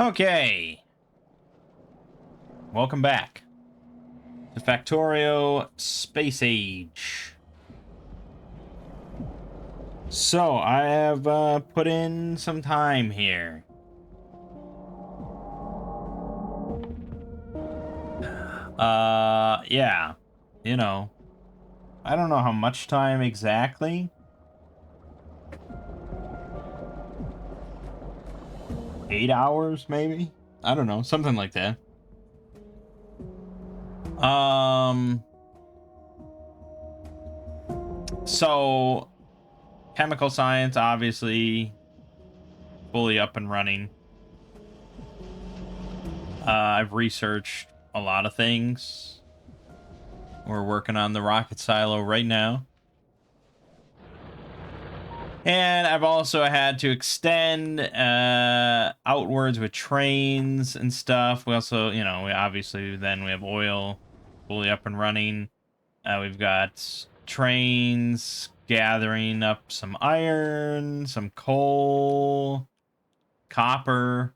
Okay, welcome back to Factorio Space Age. So, I have put in some time here. Yeah, you know, I don't know how much time exactly. 8 hours, maybe? I don't know, something like that. So, chemical science, obviously, fully up and running. I've researched a lot of things. We're working on the rocket silo right now. And I've also had to extend outwards with trains and stuff. We also, we obviously then we have oil fully up and running. We've got trains gathering up some iron, some coal, copper.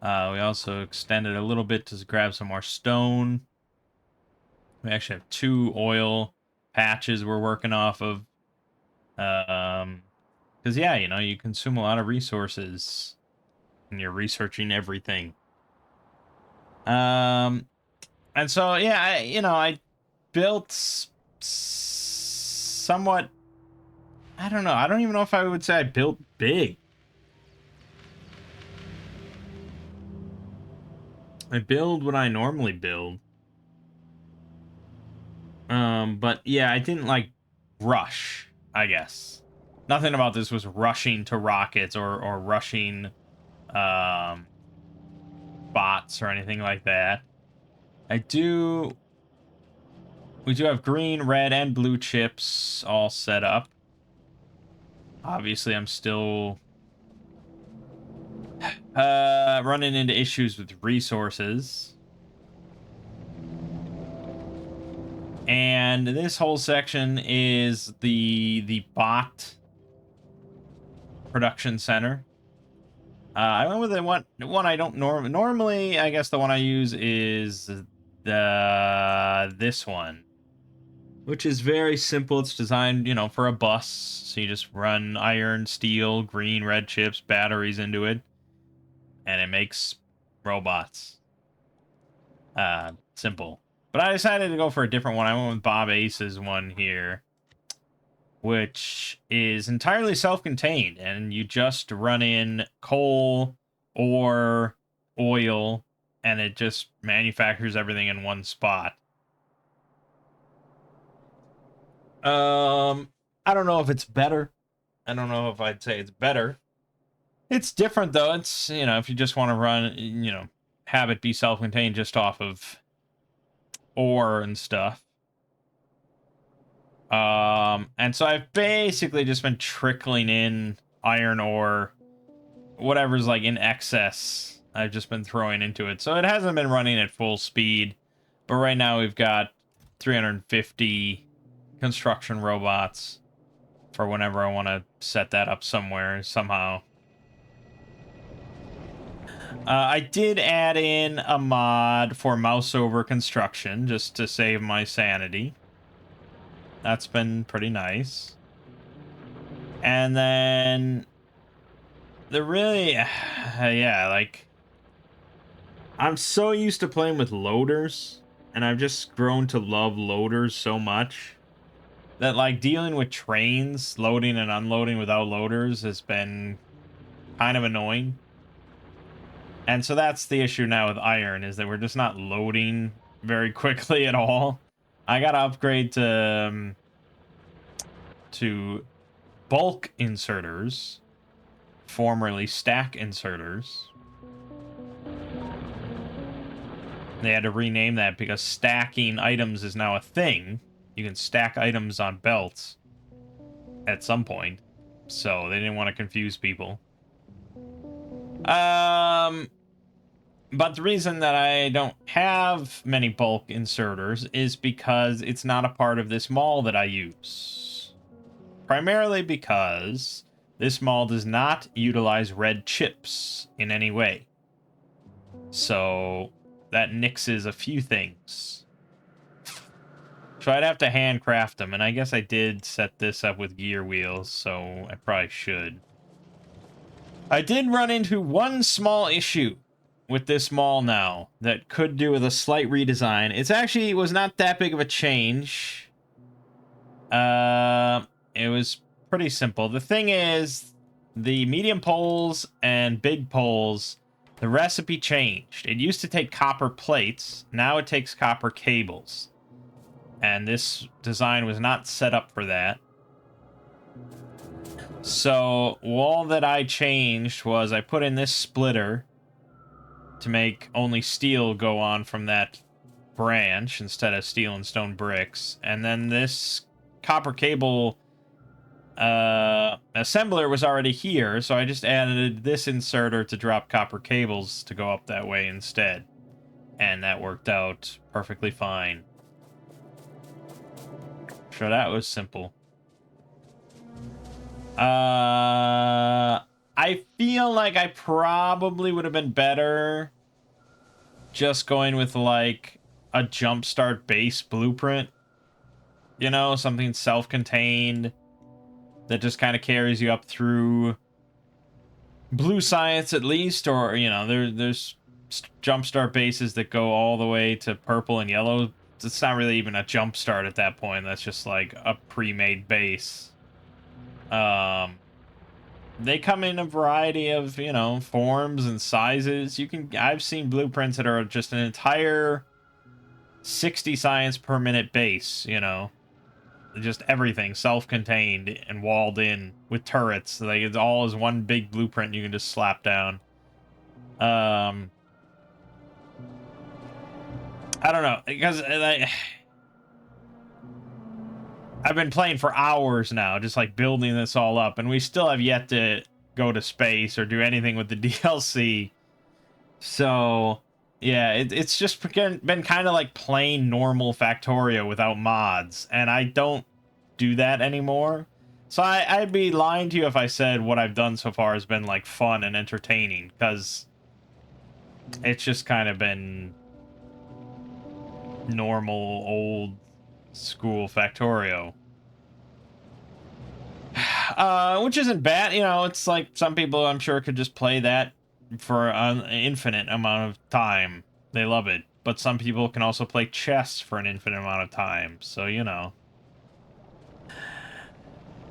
We also extended a little bit to grab some more stone. We actually have 2 oil patches we're working off of. Because yeah, you consume a lot of resources and you're researching everything. And so yeah, I built somewhat. I don't know. I don't even know if I would say I built big. I build what I normally build. But yeah, I didn't like rush, I guess. Nothing about this was rushing to rockets or rushing bots or anything like that. We do have green, red, and blue chips all set up. Obviously, I'm still running into issues with resources. And this whole section is the bot production center. I went with the one I don't normally. I guess the one I use is this one, which is very simple. It's designed, for a bus. So you just run iron, steel, green, red chips, batteries into it, and it makes robots. Simple. But I decided to go for a different one. I went with Bob Ace's one here, which is entirely self-contained, and you just run in coal or oil, and it just manufactures everything in one spot. I don't know if it's better. I don't know if I'd say it's better. It's different though. It's, if you just want to run, have it be self-contained just off of ore and stuff. And so I've basically just been trickling in iron ore, whatever's like in excess. I've just been throwing into it. So it hasn't been running at full speed, but right now we've got 350 construction robots for whenever I want to set that up somewhere, somehow. I did add in a mod for mouse over construction just to save my sanity. That's been pretty nice. And then the really, yeah, like, I'm so used to playing with loaders, and I've just grown to love loaders so much that, like, dealing with trains, loading and unloading without loaders has been kind of annoying. And so that's the issue now with iron, is that we're just not loading very quickly at all. I gotta upgrade to bulk inserters, formerly stack inserters. They had to rename that because stacking items is now a thing. You can stack items on belts at some point, so they didn't want to confuse people. But the reason that I don't have many bulk inserters is because it's not a part of this mall that I use. Primarily because This mall does not utilize red chips in any way. So that nixes a few things. So I'd have to handcraft them, and I guess I did set this up with gear wheels, so I probably should. I did run into one small issue with this mall now that could do with a slight redesign. It was not that big of a change. It was pretty simple. The thing is, the medium poles and big poles, the recipe changed. It used to take copper plates. Now it takes copper cables. And this design was not set up for that. So all that I changed was I put in this splitter to make only steel go on from that branch instead of steel and stone bricks. And then this copper cable assembler was already here, so I just added this inserter to drop copper cables to go up that way instead. And that worked out perfectly fine. So that was simple. I feel like I probably would have been better just going with, like, a jumpstart base blueprint. You know, something self-contained that just kind of carries you up through blue science at least, or, you know, there's jumpstart bases that go all the way to purple and yellow. It's not really even a jumpstart at that point. That's just like a pre-made base. They come in a variety of, you know, forms and sizes. I've seen blueprints that are just an entire 60 science per minute base, you know. Just everything self-contained and walled in with turrets. Like, it's all as one big blueprint you can just slap down. I don't know, because I've been playing for hours now, just like building this all up, and we still have yet to go to space or do anything with the DLC. So, yeah, it's just been kind of like plain normal Factorio without mods, and I don't do that anymore. So I'd be lying to you if I said what I've done so far has been like fun and entertaining, because it's just kind of been normal old school Factorio. Which isn't bad, you know. It's like some people I'm sure could just play that for an infinite amount of time. They love it. But some people can also play chess for an infinite amount of time, so you know.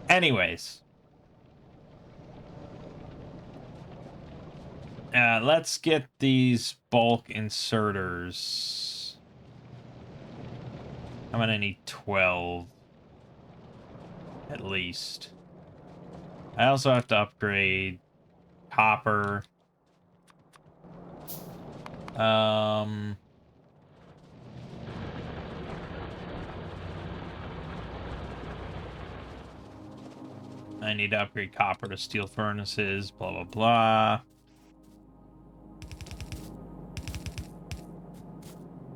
Anyways, let's get these bulk inserters. I'm gonna need 12 at least. I also have to upgrade copper. I need to upgrade copper to steel furnaces, blah, blah, blah.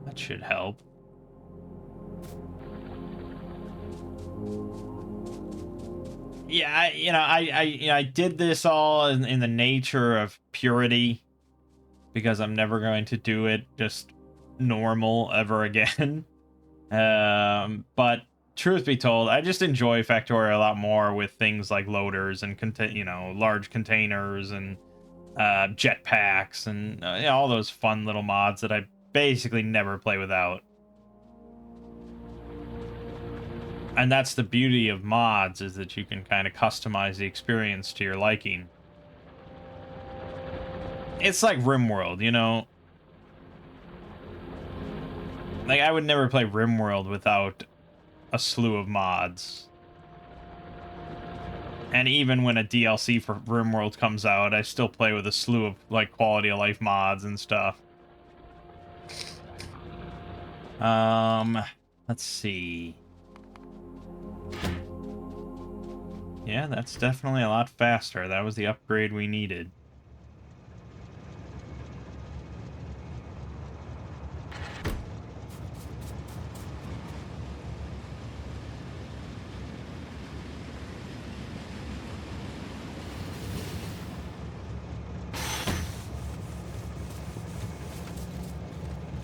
That should help. Yeah, I did this all in the nature of purity, because I'm never going to do it just normal ever again. But truth be told, I just enjoy Factorio a lot more with things like loaders and large containers and jetpacks and all those fun little mods that I basically never play without. And that's the beauty of mods, is that you can kind of customize the experience to your liking. It's like RimWorld, you know? Like, I would never play RimWorld without a slew of mods. And even when a DLC for RimWorld comes out, I still play with a slew of, like, quality of life mods and stuff. Let's see. Yeah, that's definitely a lot faster. That was the upgrade we needed.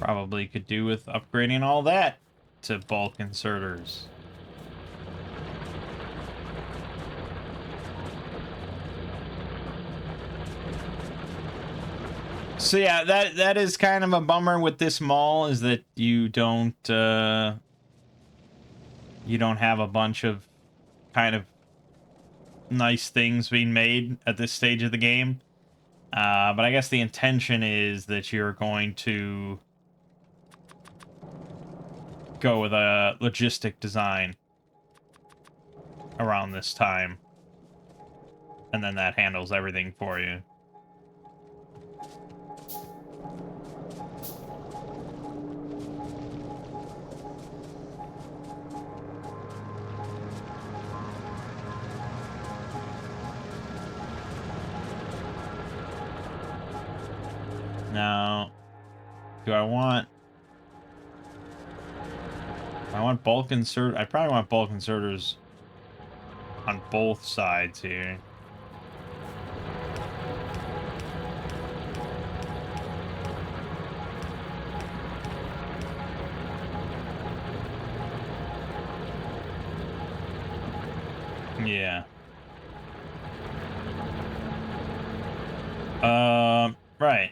Probably could do with upgrading all that to bulk inserters. So yeah, that is kind of a bummer with this mall, is that you don't have a bunch of kind of nice things being made at this stage of the game. But I guess the intention is that you're going to go with a logistic design around this time. And then that handles everything for you. Now, do I want bulk insert? I probably want bulk inserters on both sides here. Yeah. Right.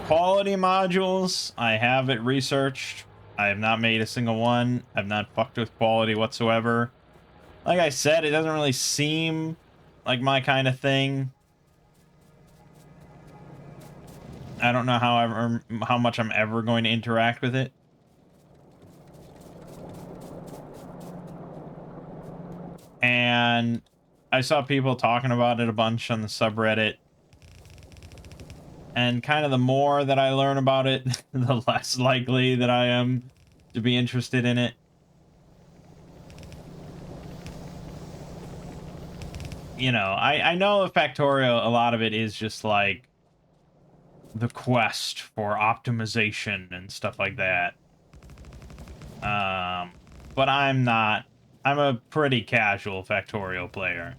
Quality modules, I have it researched. I have not made a single one. I've not fucked with quality whatsoever. Like I said, it doesn't really seem like my kind of thing. I don't know how much I'm ever going to interact with it. And I saw people talking about it a bunch on the subreddit. And kind of the more that I learn about it, the less likely that I am to be interested in it. You know, I know Factorio, a lot of it is just like the quest for optimization and stuff like that. But I'm not. I'm a pretty casual Factorio player.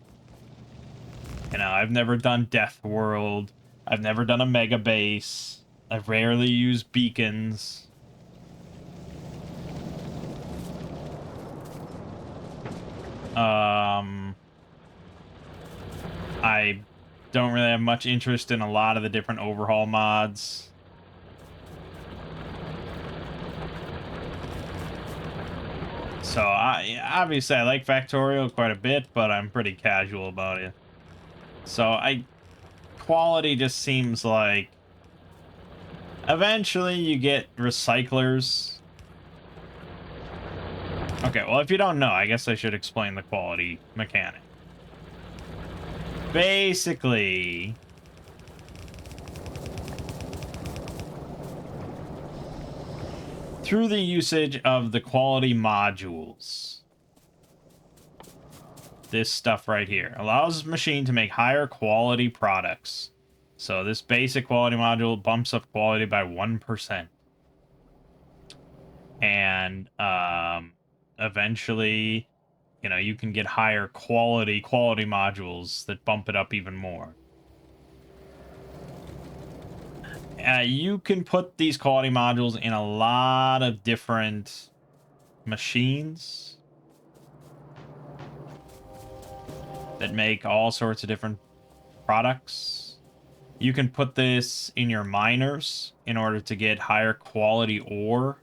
You know, I've never done Death World. I've never done a Mega Base. I've rarely used beacons. I don't really have much interest in a lot of the different overhaul mods. So, obviously I like Factorio quite a bit, but I'm pretty casual about it. So, quality just seems like eventually you get recyclers. Okay, well, if you don't know, I guess I should explain the quality mechanic. Basically, through the usage of the quality modules, this stuff right here allows the machine to make higher quality products. So this basic quality module bumps up quality by 1%. And eventually, you know, you can get higher quality modules that bump it up even more. You can put these quality modules in a lot of different machines that make all sorts of different products. You can put this in your miners in order to get higher quality ore.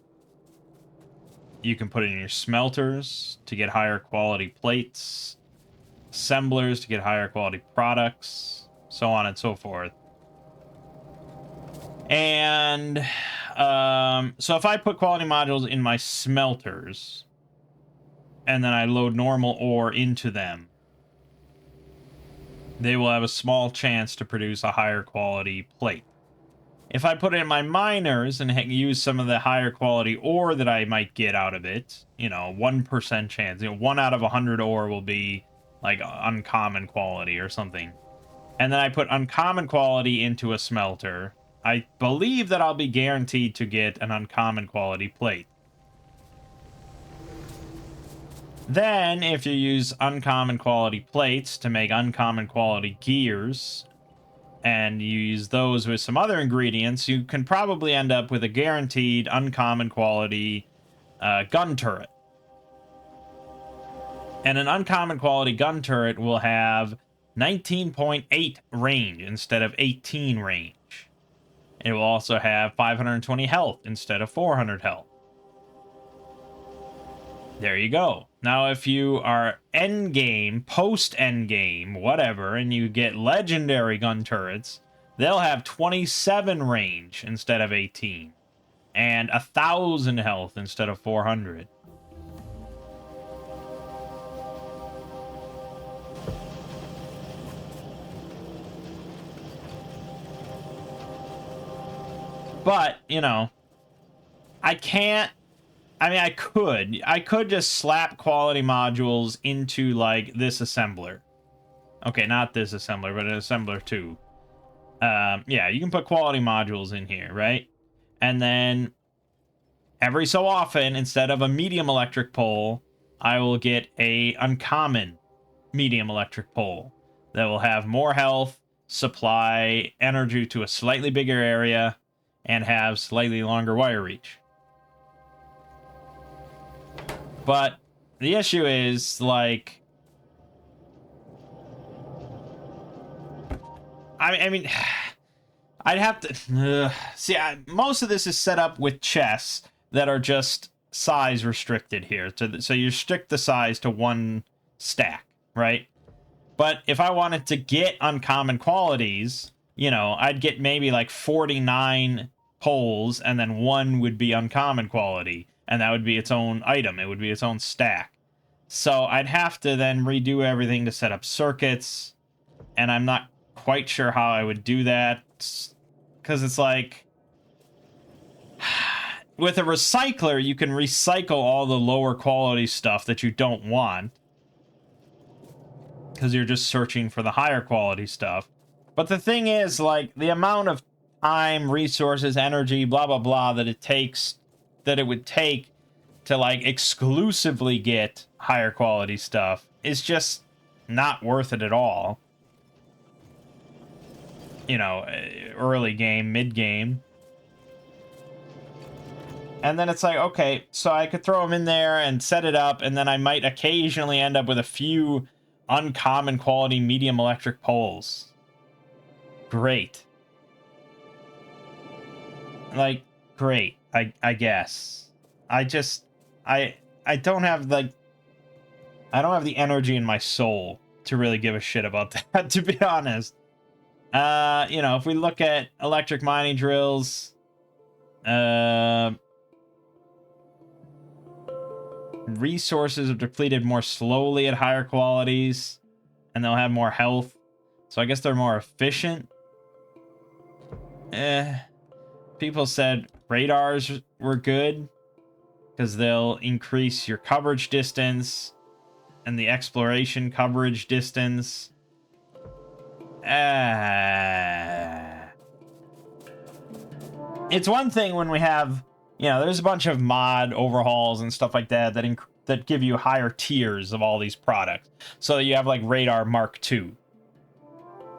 You can put it in your smelters to get higher quality plates, assemblers to get higher quality products, so on and so forth. And so if I put quality modules in my smelters and then I load normal ore into them, they will have a small chance to produce a higher quality plate. If I put it in my miners and use some of the higher quality ore that I might get out of it, you know, 1% chance, you know, 1 out of 100 ore will be like uncommon quality or something. And then I put uncommon quality into a smelter, I believe that I'll be guaranteed to get an uncommon quality plate. Then, if you use uncommon quality plates to make uncommon quality gears, and you use those with some other ingredients, you can probably end up with a guaranteed uncommon quality gun turret. And an uncommon quality gun turret will have 19.8 range instead of 18 range. It will also have 520 health instead of 400 health. There you go. Now, if you are endgame, post-endgame, whatever, and you get legendary gun turrets, they'll have 27 range instead of 18. And 1,000 health instead of 400. But, you know, I can't... I mean, I could just slap quality modules into, like, this assembler. Okay, not this assembler, but an assembler too. Yeah, you can put quality modules in here, right? And then every so often, instead of a medium electric pole, I will get a uncommon medium electric pole that will have more health, supply energy to a slightly bigger area, and have slightly longer wire reach. But the issue is, like, I mean, I'd have to see. Most of this is set up with chests that are just size restricted here. So you restrict the size to one stack, right? But if I wanted to get uncommon qualities, you know, I'd get maybe like 49 poles, and then one would be uncommon quality, and that would be its own item. It would be its own stack. So I'd have to then redo everything to set up circuits, and I'm not quite sure how I would do that, because it's like, with a recycler, you can recycle all the lower quality stuff that you don't want, because you're just searching for the higher quality stuff. But the thing is, like, the amount of time, resources, energy, blah, blah, blah, that it would take to, like, exclusively get higher quality stuff is just not worth it at all. You know, early game, mid game. And then it's like, okay, so I could throw them in there and set it up, and then I might occasionally end up with a few uncommon quality medium electric poles. Great. Like, great, I guess. I don't have, like, I don't have the energy in my soul to really give a shit about that, to be honest. You know, if we look at electric mining drills, resources are depleted more slowly at higher qualities, and they'll have more health. So I guess they're more efficient. People said radars were good because they'll increase your coverage distance and the exploration coverage distance. It's one thing when we have, you know, there's a bunch of mod overhauls and stuff like that that give you higher tiers of all these products. So you have like Radar Mark II.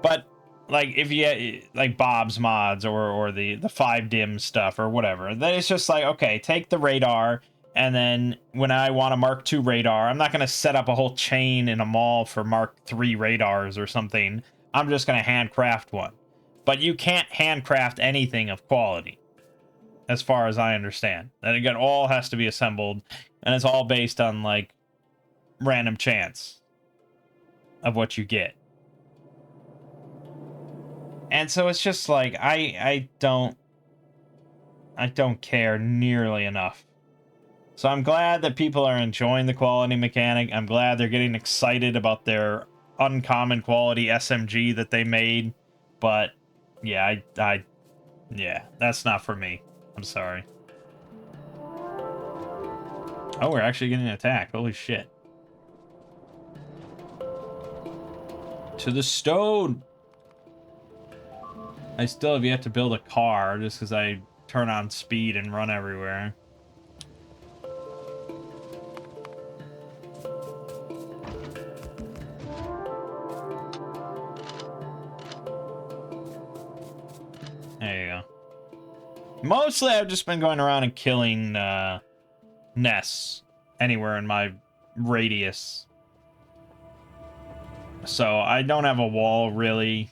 But like if you like Bob's mods or the 5dim stuff or whatever, then it's just like, okay, take the radar, and then when I want a Mark II radar, I'm not going to set up a whole chain in a mall for Mark III radars or something. I'm just going to handcraft one. But you can't handcraft anything of quality, as far as I understand. And again, all has to be assembled, and it's all based on, like, random chance of what you get. And so it's just like, I don't care nearly enough. So I'm glad that people are enjoying the quality mechanic. I'm glad they're getting excited about their uncommon quality SMG that they made. But yeah, yeah, that's not for me. I'm sorry. Oh, we're actually getting attacked. Holy shit. To the stone! I still have yet to build a car, just because I turn on speed and run everywhere. There you go. Mostly, I've just been going around and killing nests anywhere in my radius. So I don't have a wall, really.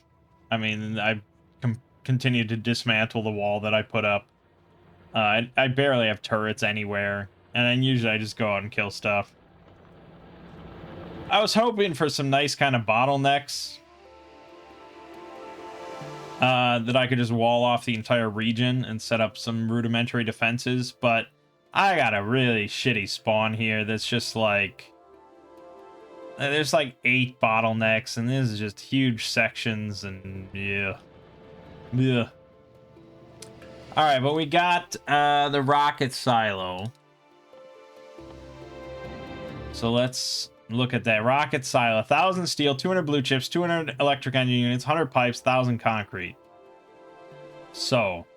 I mean, I continue to dismantle the wall that I put up. I barely have turrets anywhere. And then usually I just go out and kill stuff. I was hoping for some nice kind of bottlenecks. That I could just wall off the entire region and set up some rudimentary defenses. But I got a really shitty spawn here that's just like... There's like 8 bottlenecks, and this is just huge sections, and yeah. Yeah. Alright, but we got the rocket silo. So let's look at that. Rocket silo. 1,000 steel, 200 blue chips, 200 electric engine units, 100 pipes, 1,000 concrete. So,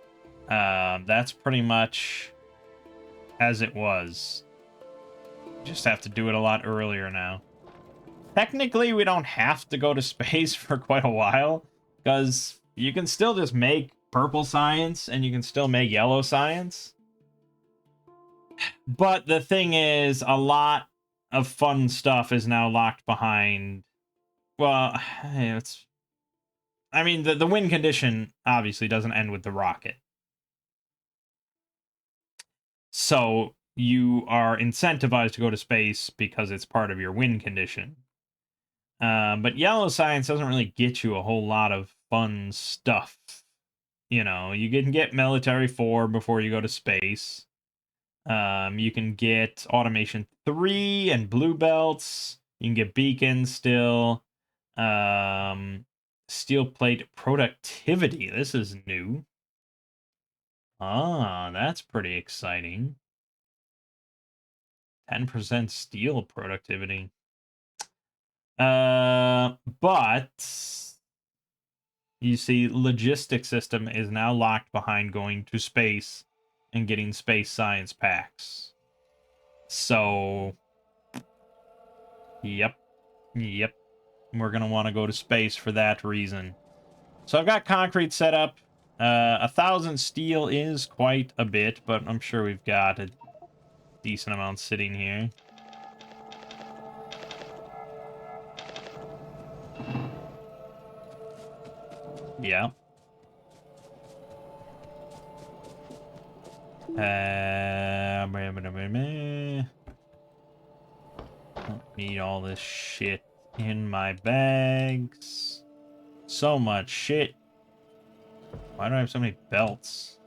that's pretty much as it was. Just have to do it a lot earlier now. Technically, we don't have to go to space for quite a while, because you can still just make purple science, and you can still make yellow science. But the thing is, a lot of fun stuff is now locked behind... Well, it's... I mean, the win condition obviously doesn't end with the rocket. So you are incentivized to go to space because it's part of your win condition. But yellow science doesn't really get you a whole lot of fun stuff. You know, you can get military 4 before you go to space. You can get automation 3 and blue belts. You can get beacons still. Steel plate productivity. This is new. Ah, that's pretty exciting. 10% steel productivity. But you see, logistic system is now locked behind going to space and getting space science packs. So, yep. We're gonna want to go to space for that reason. So I've got concrete set up. 1,000 steel is quite a bit, but I'm sure we've got a decent amount sitting here. Yeah. Don't need all this shit in my bags. So much shit. Why do I have so many belts?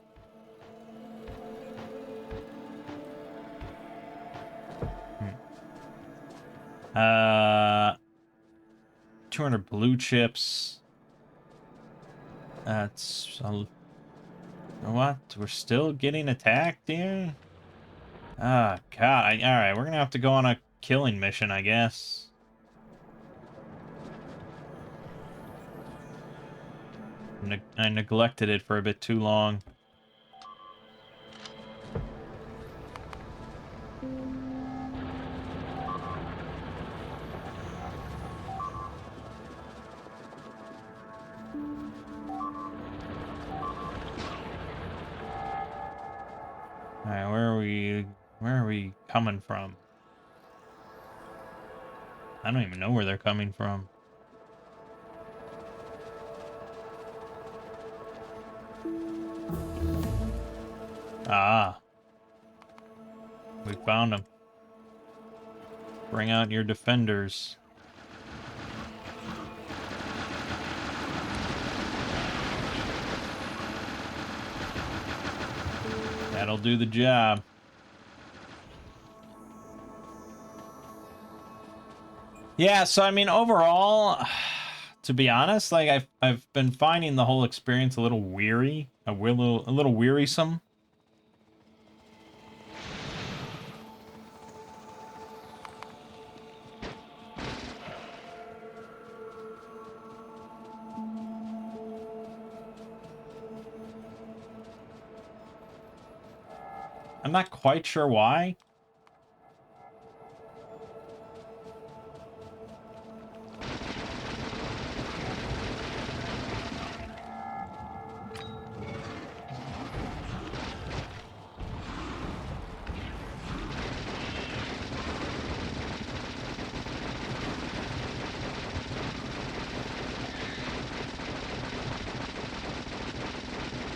200 blue chips. That's what? We're still getting attacked here? Ah, God. Alright, we're gonna have to go on a killing mission, I guess. I neglected it for a bit too long. Alright, where are we coming from? I don't even know where they're coming from. Ah. We found them. Bring out your defenders. That'll do the job. Yeah, so I mean, overall, to be honest, like I've been finding the whole experience a little weary, a little wearisome. I'm not quite sure why.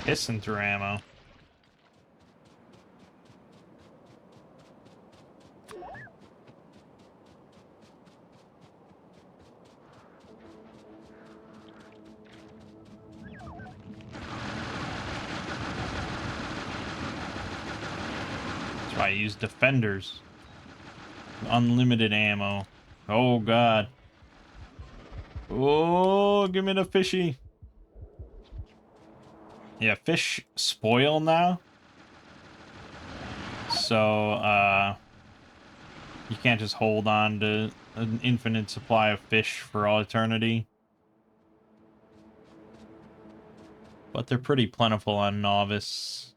Pissing through ammo. That's why I use defenders. Unlimited ammo. Oh, God. Oh, give me the fishy. Yeah, fish spoil now. So, you can't just hold on to an infinite supply of fish for all eternity. But they're pretty plentiful on Novice.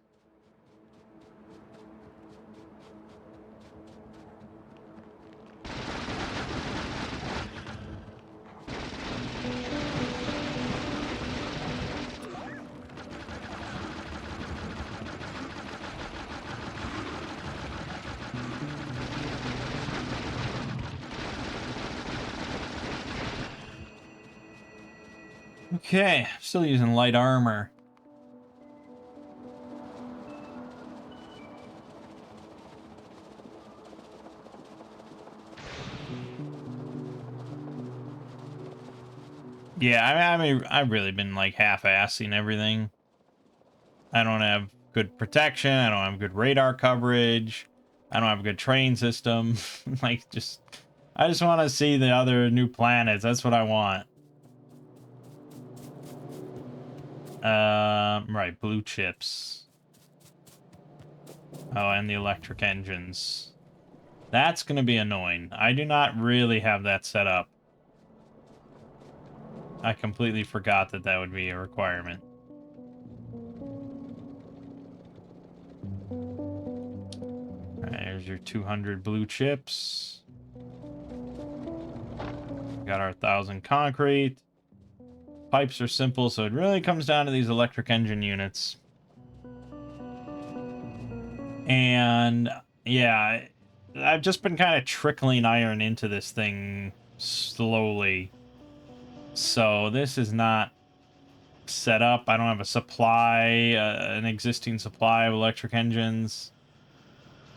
Okay, still using light armor. Yeah, I mean, I've really been like half-assing everything. I don't have good protection. I don't have good radar coverage. I don't have a good train system. Like, I just want to see the other new planets. That's what I want. Right, blue chips. Oh, and the electric engines. That's gonna be annoying. I do not really have that set up. I completely forgot that that would be a requirement. There's your 200 blue chips. Got our 1,000 concrete. Pipes are simple, so it really comes down to these electric engine units. And yeah, I've just been kind of trickling iron into this thing slowly. So this is not set up. I don't have a supply, an existing supply of electric engines.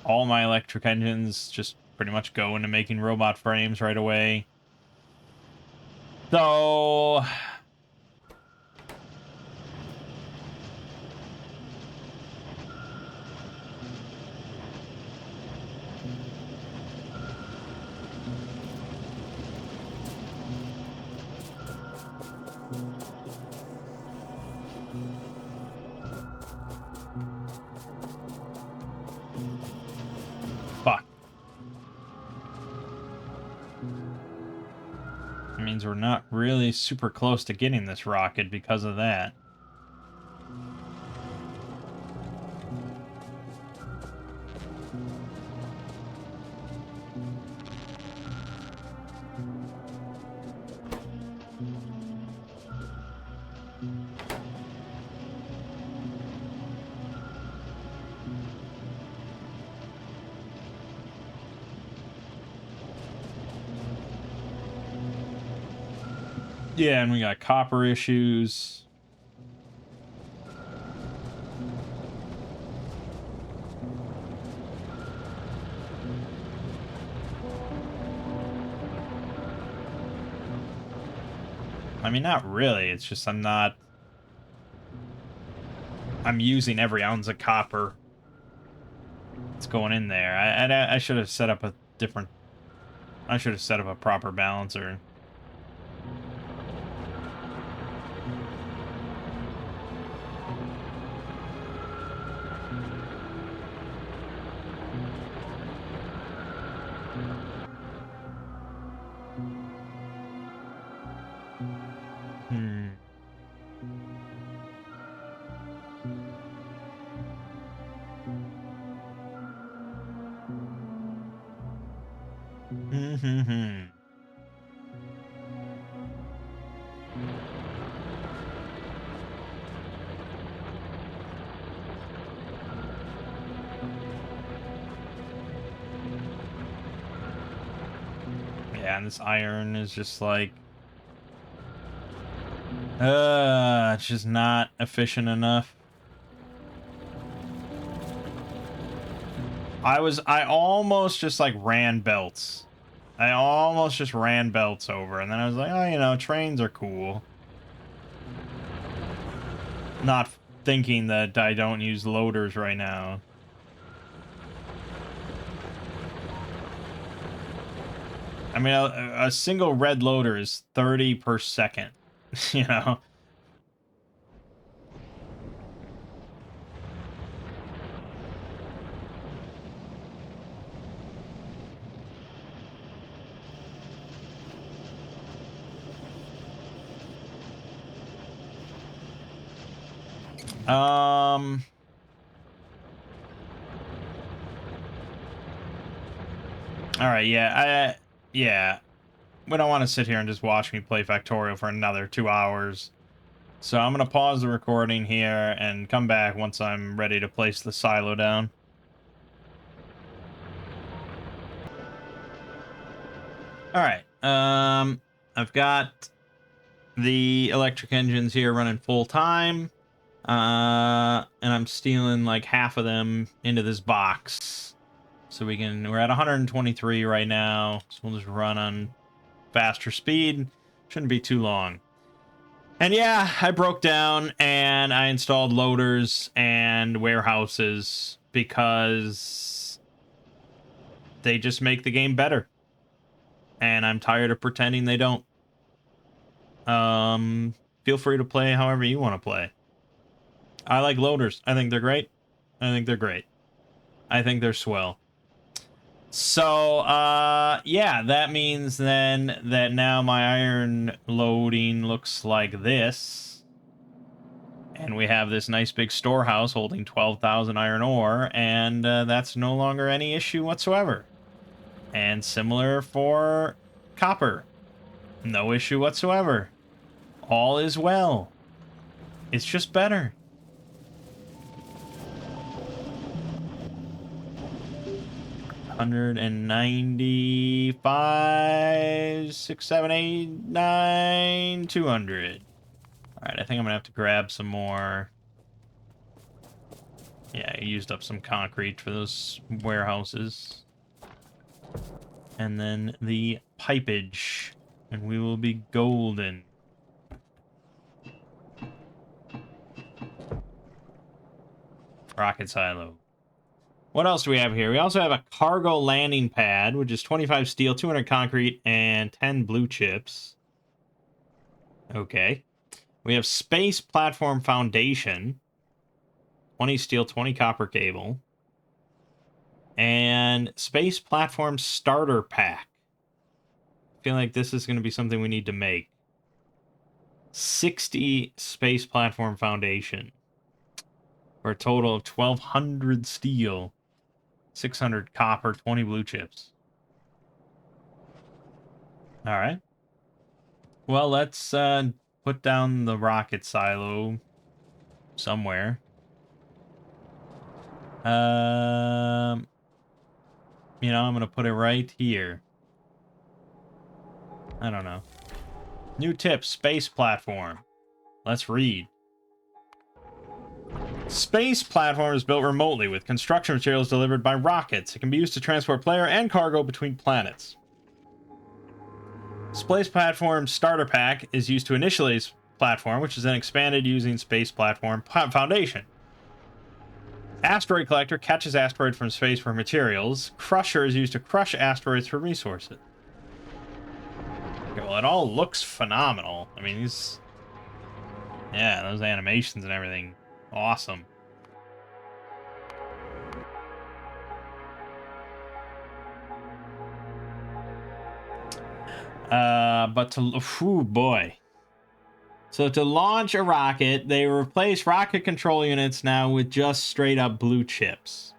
All my electric engines just pretty much go into making robot frames right away. So fuck. It means we're not really super close to getting this rocket because of that. Yeah, and we got copper issues. I mean, not really. It's just I'm using every ounce of copper that's going in there. I should have set up a different... I should have set up a proper balancer. Hmm. Yeah, and this iron is just like... it's just not efficient enough. I almost just like ran belts. I almost just ran belts over, and then I was like, oh, you know, trains are cool. Not thinking that I don't use loaders right now. I mean, a single red loader is 30 per second, you know? All right, yeah. We don't want to sit here and just watch me play Factorio for another 2 hours. So I'm going to pause the recording here and come back once I'm ready to place the silo down. All right. I've got the electric engines here running full time. And I'm stealing like half of them into this box. So we're at 123 right now. So we'll just run on faster speed. Shouldn't be too long. And yeah, I broke down and I installed loaders and warehouses because they just make the game better. And I'm tired of pretending they don't. Feel free to play however you want to play. I like loaders. I think they're great. I think they're great. I think they're swell. So, yeah, that means then that now my iron loading looks like this. And we have this nice big storehouse holding 12,000 iron ore, and that's no longer any issue whatsoever. And similar for copper. No issue whatsoever. All is well. It's just better. $195, 6, 7, 8, 9, 200. All right, I think I'm gonna have to grab some more. Yeah, I used up some concrete for those warehouses. And then the pipage, and we will be golden. Rocket silo. What else do we have here? We also have a cargo landing pad, which is 25 steel, 200 concrete, and 10 blue chips. Okay. We have space platform foundation, 20 steel, 20 copper cable, and space platform starter pack. I feel like this is going to be something we need to make. 60 space platform foundation for a total of 1,200 steel, 600 copper, 20 blue chips. All right. Well, let's put down the rocket silo somewhere. You know, I'm going to put it right here. I don't know. New tip, space platform. Let's read. Space platform is built remotely with construction materials delivered by rockets. It can be used to transport player and cargo between planets. Space platform starter pack is used to initialize platform, which is then expanded using space platform foundation. Asteroid collector catches asteroid from space for materials. Crusher is used to crush asteroids for resources. Okay, well, it all looks phenomenal. I mean, yeah, those animations and everything, awesome. But oh boy. So to launch a rocket, they replace rocket control units now with just straight up blue chips.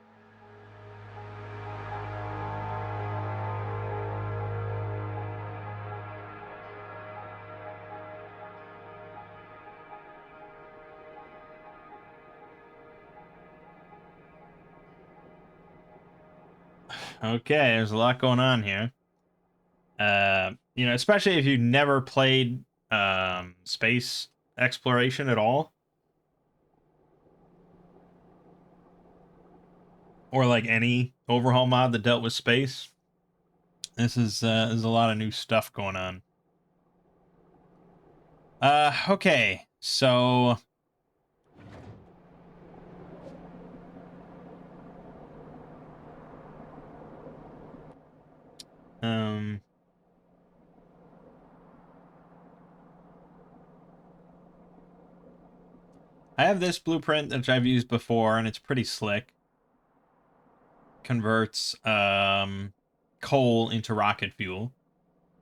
Okay, there's a lot going on here. You know, especially if you've never played space exploration at all. Or like any overhaul mod that dealt with space. This is there's a lot of new stuff going on. Okay, so um I have this blueprint that I've used before, and it's pretty slick. Converts coal into rocket fuel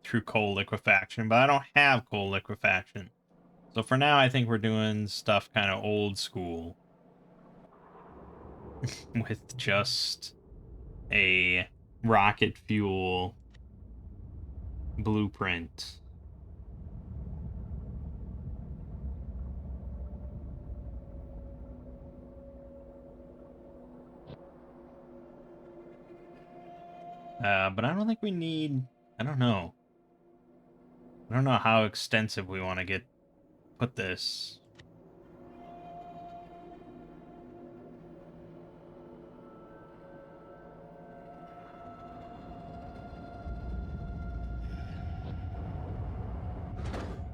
through coal liquefaction, but I don't have coal liquefaction. So for now, I think we're doing stuff kind of old school with just a rocket fuel blueprint. But I don't think we need, I don't know. I don't know how extensive we want to put this.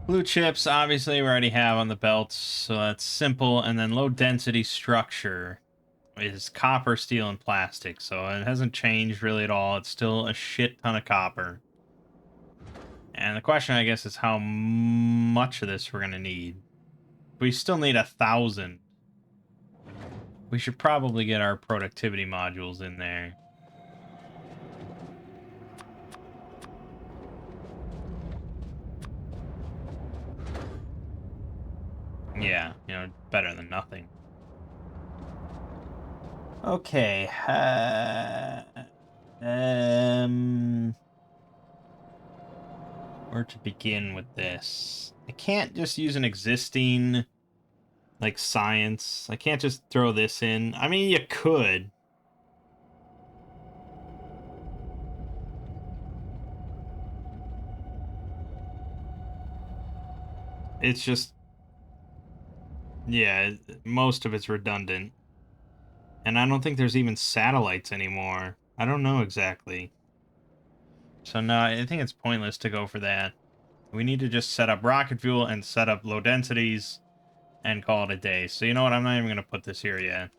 Blue chips, obviously, we already have on the belts, so that's simple. And then low density structure is copper, steel, and plastic. So it hasn't changed really at all. It's still a shit ton of copper. And the question, I guess, is how much of this we're going to need. We still need 1,000. We should probably get our productivity modules in there. Yeah, you know, better than nothing. Okay. Where to begin with this? I can't just use an existing, like, science. I can't just throw this in. I mean, you could. It's just, yeah, most of it's redundant. And I don't think there's even satellites anymore. I don't know exactly. So no, I think it's pointless to go for that. We need to just set up rocket fuel and set up low densities and call it a day. So you know what? I'm not even going to put this here yet.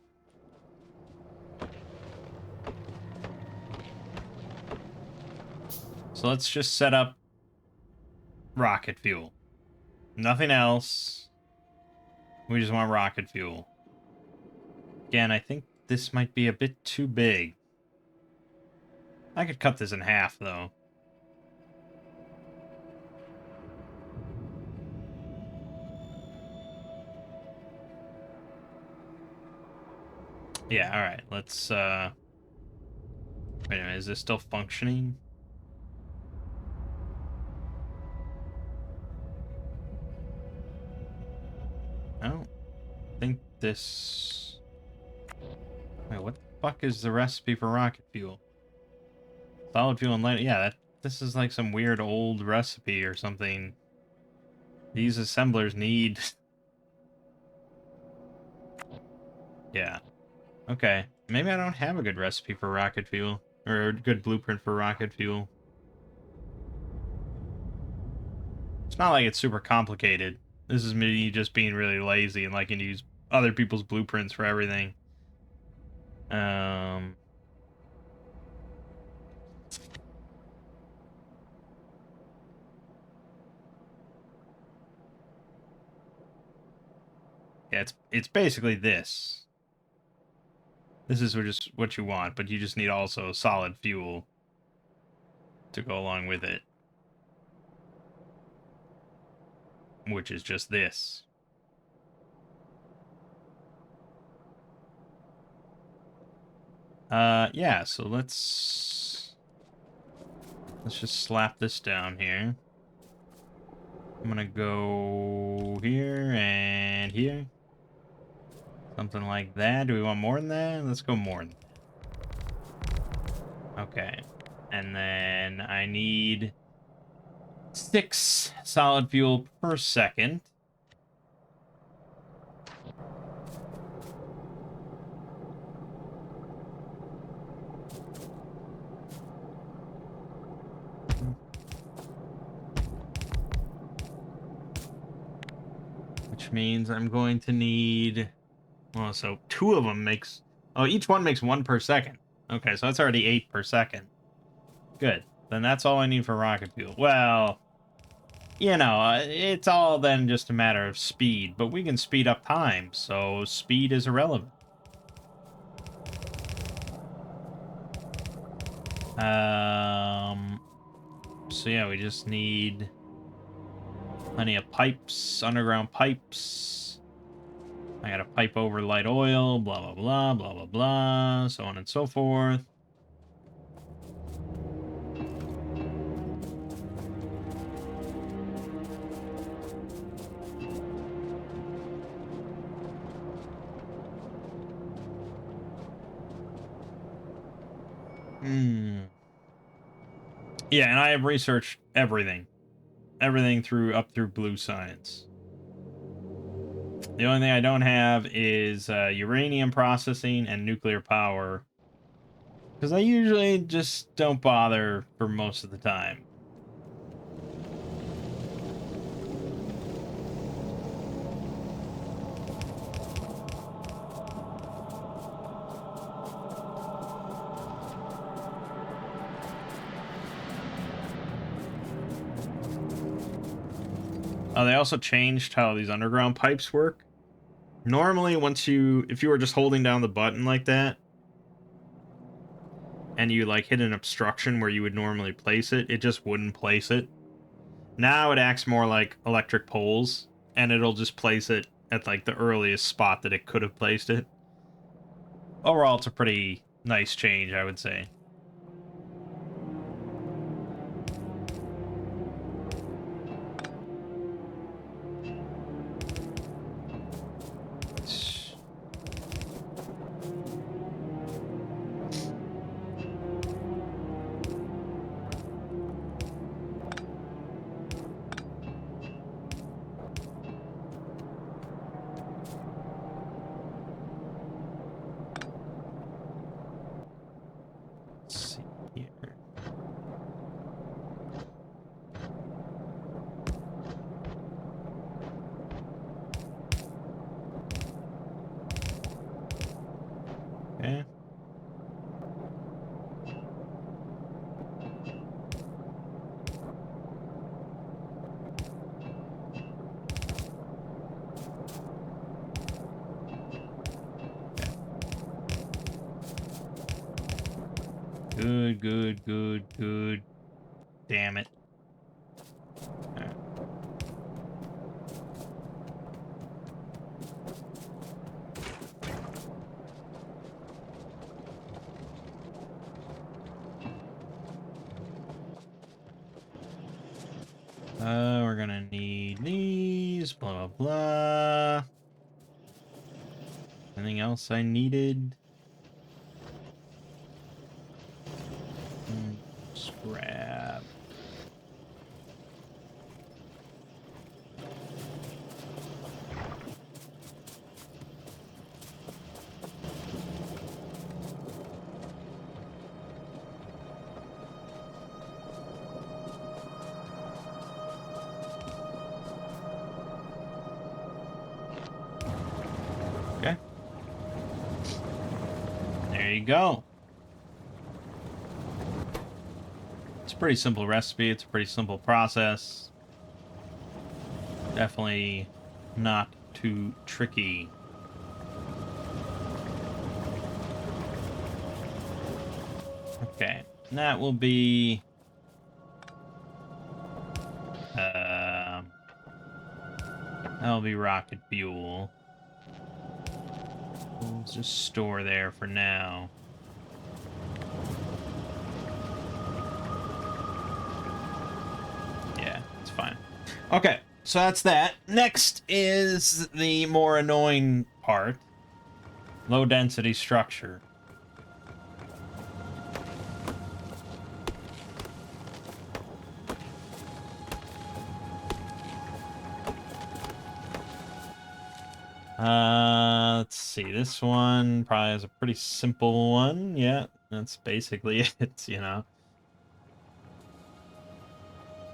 So let's just set up rocket fuel. Nothing else. We just want rocket fuel. Again, I think this might be a bit too big. I could cut this in half, though. Yeah, alright. Let's, wait a minute, is this still functioning? I don't think this... Wait, what the fuck is the recipe for rocket fuel? Solid fuel and light... Yeah, this is like some weird old recipe or something. These assemblers need... Yeah. Okay. Maybe I don't have a good recipe for rocket fuel. Or a good blueprint for rocket fuel. It's not like it's super complicated. This is me just being really lazy and liking to use other people's blueprints for everything. Yeah, it's basically this. This is just what you want, but you just need also solid fuel to go along with it. Which is just this. Yeah, so let's just slap this down here. I'm gonna go here and here. Something like that. Do we want more than that? Let's go more than that. Okay. And then I need 6 solid fuel per second. which means I'm going to need... Well, so 2 of them makes... Oh, each one makes 1 per second. Okay, so that's already 8 per second. Good. Then that's all I need for rocket fuel. Well, you know, it's all then just a matter of speed, but we can speed up time, so speed is irrelevant. So yeah, we just need plenty of pipes, underground pipes. I gotta pipe over light oil, blah, blah, blah, blah, blah, blah, so on and so forth. Yeah, and I have researched everything. Everything up through blue science. The only thing I don't have is uranium processing and nuclear power. Because I usually just don't bother for most of the time. Oh, they also changed how these underground pipes work. Normally, if you were just holding down the button like that, and you like hit an obstruction where you would normally place it, it just wouldn't place it. Now it acts more like electric poles, and it'll just place it at like the earliest spot that it could have placed it. Overall, it's a pretty nice change, I would say. Okay. Good, good, good, good. Damn it. Right. We're gonna need these, blah, blah, blah. Anything else I needed? Scrap. Okay. There you go. It's a pretty simple recipe. It's a pretty simple process. Definitely not too tricky. Okay. That will be... that'll be rocket fuel. Let's just store there for now. Yeah, it's fine. Okay, so that's that. Next is the more annoying part. Low density structure. Let's see. This one probably has a pretty simple one. Yeah, that's basically it, you know.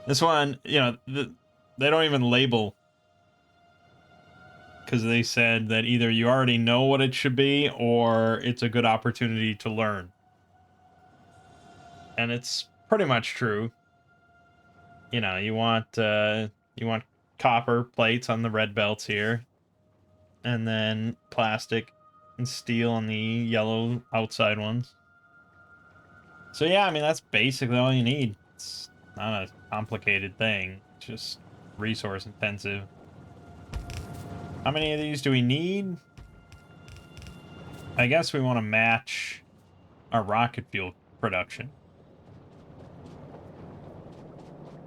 This one, you know, they don't even label because they said that either you already know what it should be or it's a good opportunity to learn. And it's pretty much true. You know, you want copper plates on the red belts here, and then plastic and steel on the yellow outside ones. So yeah, I mean, that's basically all you need. It's not a complicated thing. It's just resource intensive. How many of these do we need? I guess we want to match our rocket fuel production.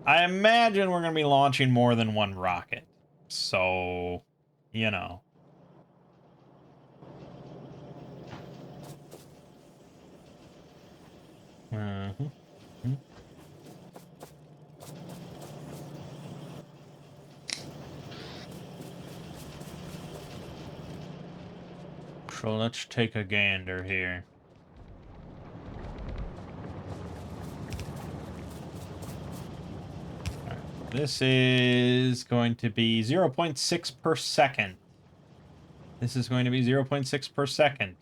I imagine we're going to be launching more than one rocket. So, you know. So let's take a gander here. This is going to be 0.6 per second. This is going to be 0.6 per second.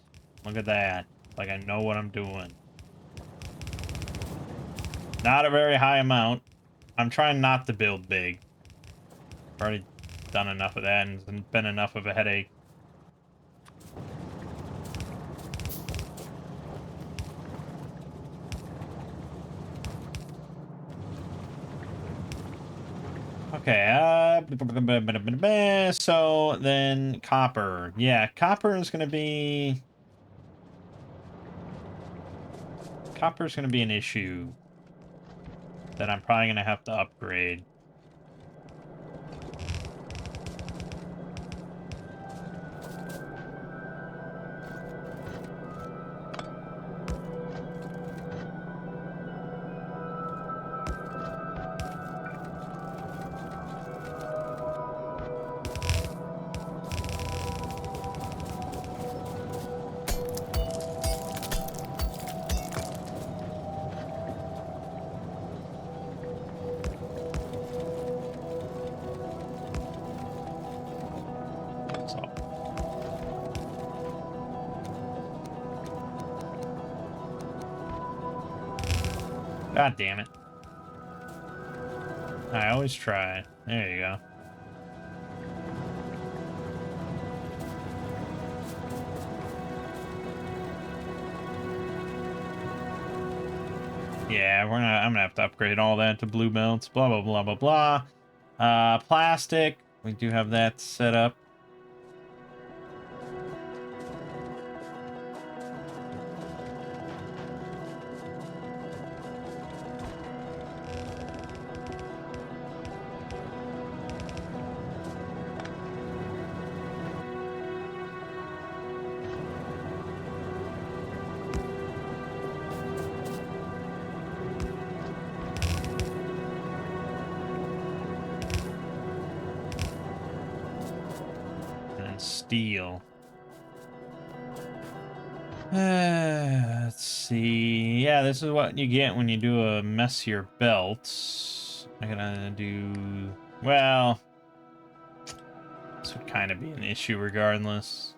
Look at that. Like I know what I'm doing. Not a very high amount. I'm trying not to build big. I've already done enough of that and it's been enough of a headache. Okay, so then copper. Yeah, copper is gonna be an issue that I'm probably gonna have to upgrade. God damn it. I always try. There you go. Yeah, I'm gonna have to upgrade all that to blue belts. Blah blah blah blah blah. Plastic. We do have that set up. Steel. Let's see. Yeah, this is what you get when you do a messier belt. I'm gonna do... Well, this would kind of be an issue regardless.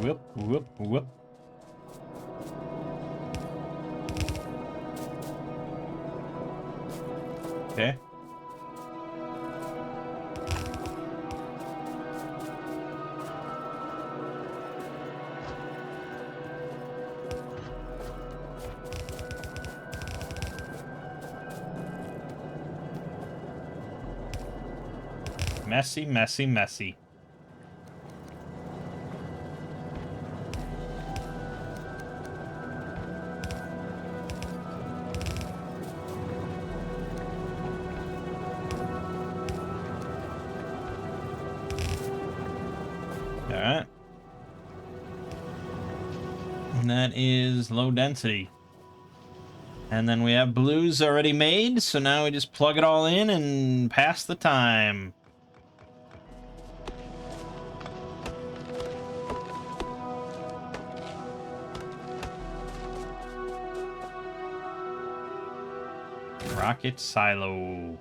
Whoop, whoop, whoop. Okay. Messy, messy, messy. Alright. And that is low density. And then we have blues already made, so now we just plug it all in and pass the time. Rocket silo.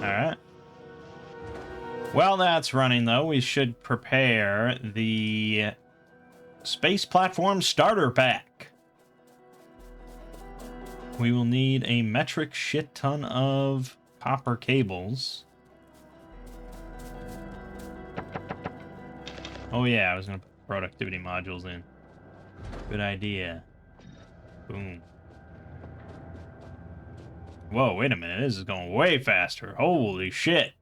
Alright. While that's running, though, we should prepare the space platform starter pack. We will need a metric shit ton of copper cables. Oh yeah, I was going to put productivity modules in. Good idea. Boom. Whoa, wait a minute. This is going way faster. Holy shit.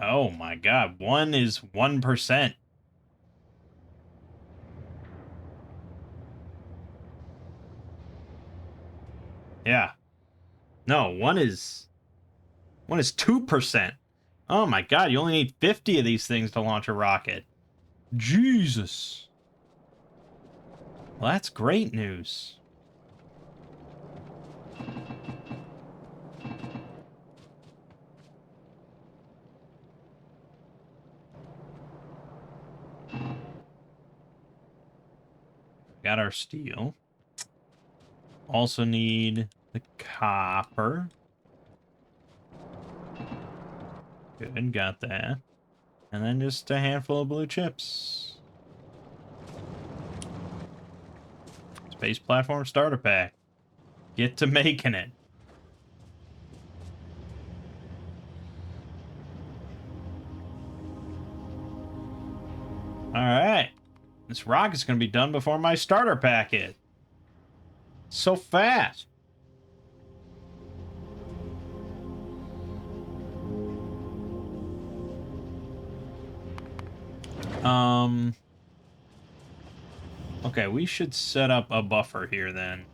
Oh my god. One is 1%. Yeah. No, one is 2%. Oh my god, you only need 50 of these things to launch a rocket. Jesus. Well, that's great news. Got our steel. Also need the copper. Good, got that. And then just a handful of blue chips. Space platform starter pack. Get to making it. Alright. This rocket's gonna be done before my starter pack is. So fast. Okay, we should set up a buffer here then.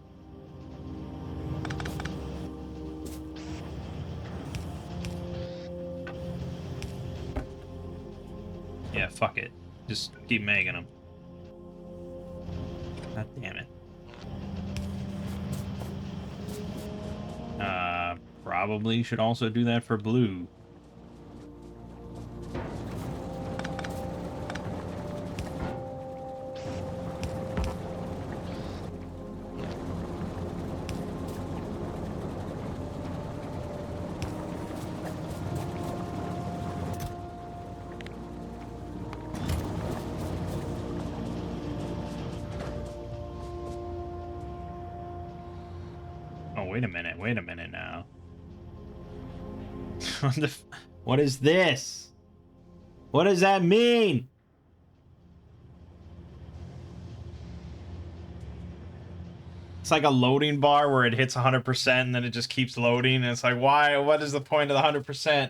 Yeah, fuck it. Just keep making them. God damn it. Probably should also do that for blue. Oh, wait a minute now. What is this? What does that mean? It's like a loading bar where it hits 100% and then it just keeps loading. And it's like, why? What is the point of the 100%?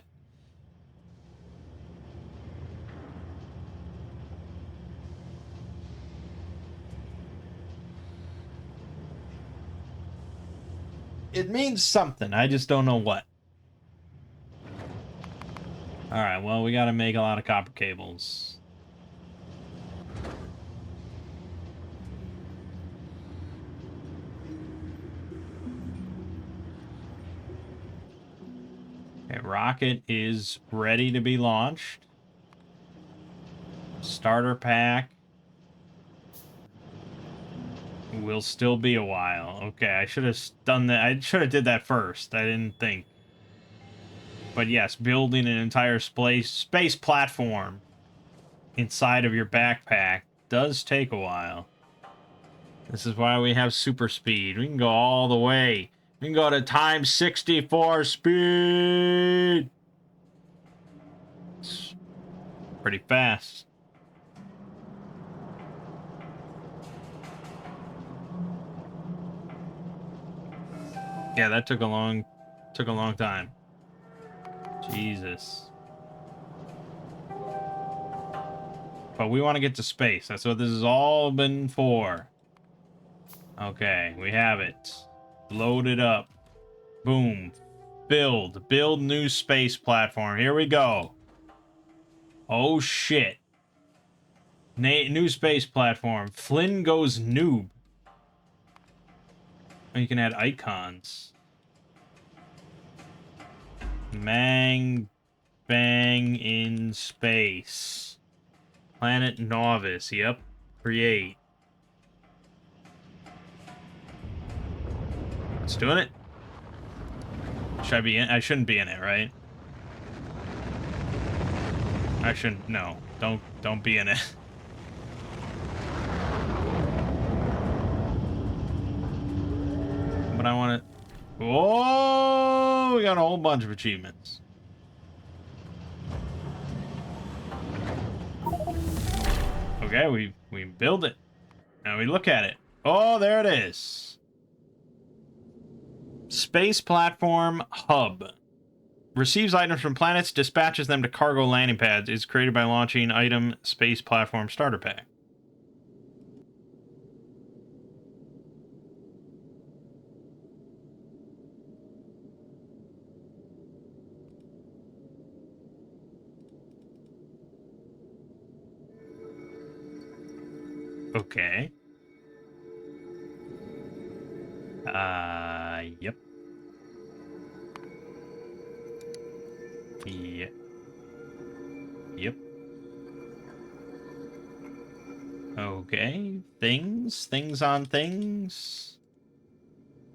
It means something. I just don't know what. Alright, well, we gotta make a lot of copper cables. Okay, rocket is ready to be launched. Starter pack will still be a while. Okay, I should have done that. I should have did that first. I didn't think. But yes, building an entire space platform inside of your backpack does take a while. This is why we have super speed. We can go all the way. We can go to times 64 speed. It's pretty fast. Yeah, that took a long time. Jesus. But we want to get to space. That's what this has all been for. Okay, we have it. Load it up. Boom. Build. Build new space platform. Here we go. Oh, shit. New space platform. Flynn goes noob. Oh, you can add icons. Mangg bang in space. Planet novice. Yep. Create. It's doing it. Should I be in? I shouldn't be in it, right? I shouldn't. No. Don't be in it. But I want to... Whoa! We got a whole bunch of achievements. Okay, we build it. Now we look at it. Oh, there it is. Space Platform Hub. Receives items from planets, dispatches them to cargo landing pads. Is created by launching item Space Platform Starter Pack. Okay. Yep. Yeah. Yep. Okay. Things on things.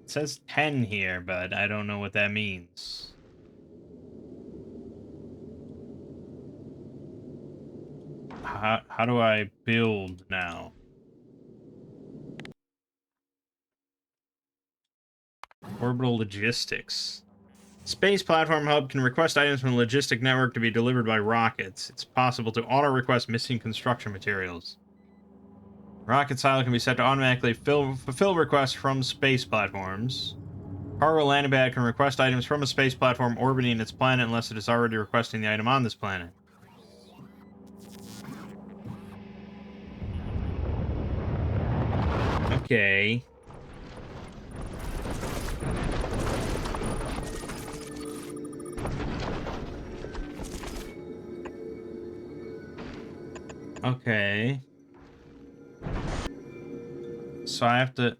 It says 10 here, but I don't know what that means. How do I build now? Orbital logistics. Space Platform Hub can request items from the logistic network to be delivered by rockets. It's possible to auto-request missing construction materials. Rocket silo can be set to automatically fulfill requests from space platforms. Cargo landing pad can request items from a space platform orbiting its planet unless it is already requesting the item on this planet. Okay. Okay. So I have to...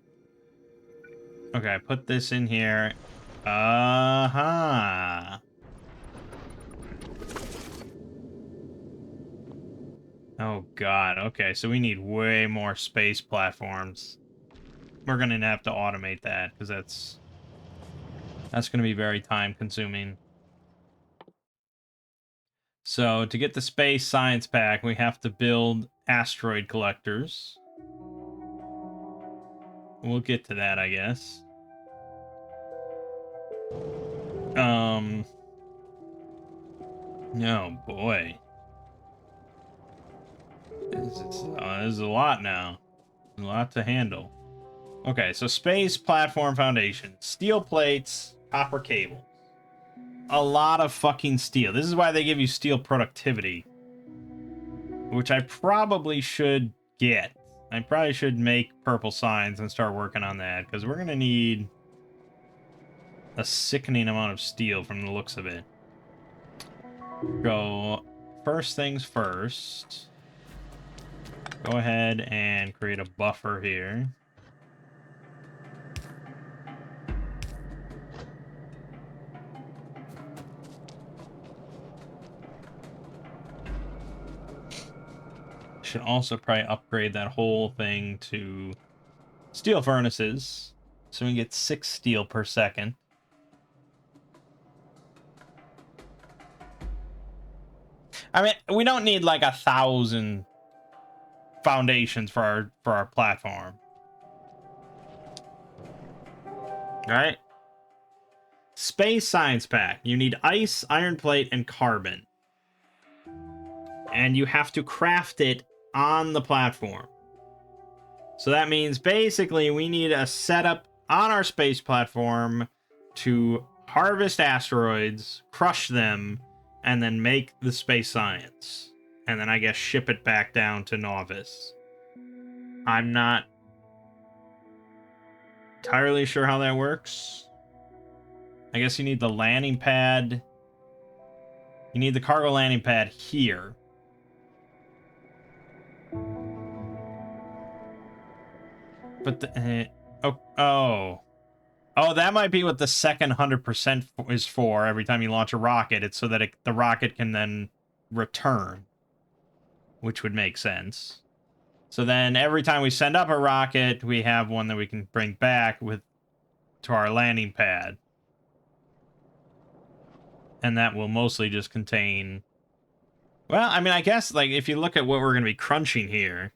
Okay, I put this in here. Uh-huh. Oh, God. Okay, so we need way more space platforms. We're going to have to automate that, because that's going to be very time-consuming. So, to get the space science pack, we have to build asteroid collectors. We'll get to that, I guess. Oh, boy. This is a lot now. A lot to handle. Okay, so space platform foundation. Steel plates, copper cable. A lot of fucking steel. This is why they give you steel productivity. Which I probably should get. I probably should make purple signs and start working on that. Because we're going to need a sickening amount of steel from the looks of it. Go first things first. Go ahead and create a buffer here. Should also probably upgrade that whole thing to steel furnaces. So we can get 6 steel per second. I mean, we don't need like 1,000 foundations for our platform. Alright. Space Science Pack. You need ice, iron plate, and carbon. And you have to craft it on the platform. So that means basically we need a setup on our space platform to harvest asteroids, crush them, and then make the space science. And then I guess ship it back down to Novice. I'm not entirely sure how that works. I guess you need the landing pad. You need the cargo landing pad here. But oh, that might be what the second 100% is for. Every time you launch a rocket, it's so that the rocket can then return, which would make sense. So then every time we send up a rocket, we have one that we can bring back to our landing pad. And that will mostly just contain... Well, I mean, I guess, like, if you look at what we're going to be crunching here...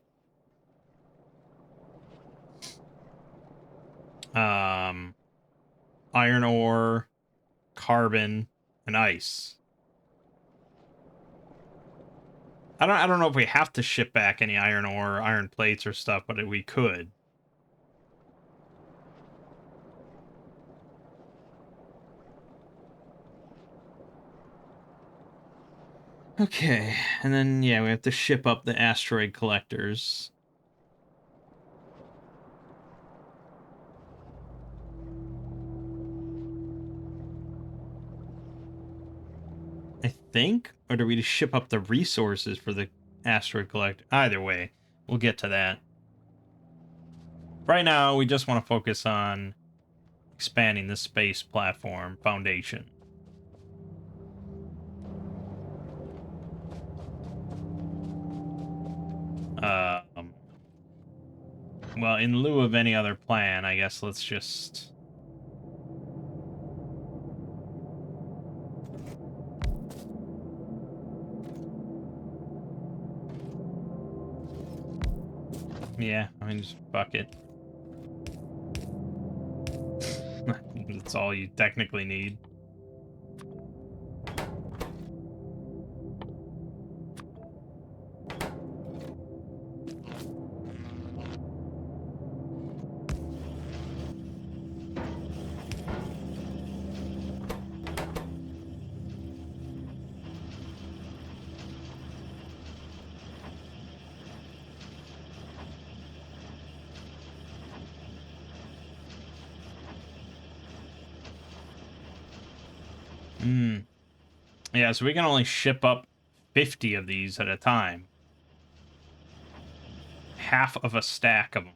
iron ore, carbon, and ice. I don't know if we have to ship back any iron ore, or iron plates or stuff, but we could. Okay, and then, yeah, we have to ship up the asteroid collectors. I think? Or do we just ship up the resources for the asteroid collector? Either way, we'll get to that. Right now, we just want to focus on expanding the space platform foundation. Well, in lieu of any other plan, I guess let's just... Yeah, I mean, just fuck it. That's all you technically need. Yeah, so we can only ship up 50 of these at a time. Half of a stack of them.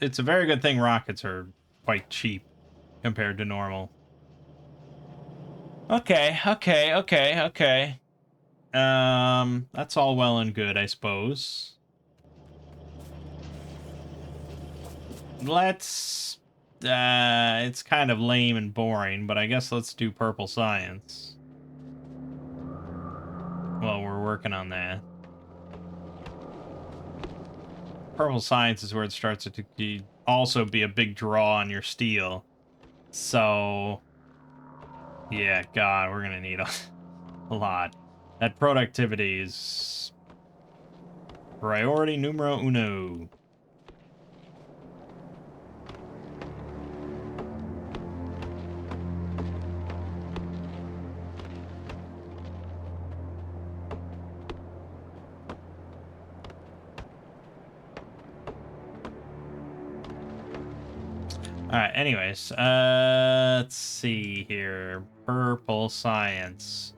It's a very good thing rockets are quite cheap compared to normal. Okay. That's all well and good, I suppose. Let's... it's kind of lame and boring, but I guess let's do purple science. Well, we're working on that. Purple science is where it starts to also be a big draw on your steel. So... yeah, God, we're gonna need a lot. That productivity is... priority numero uno. Alright, anyways, let's see here. Purple science.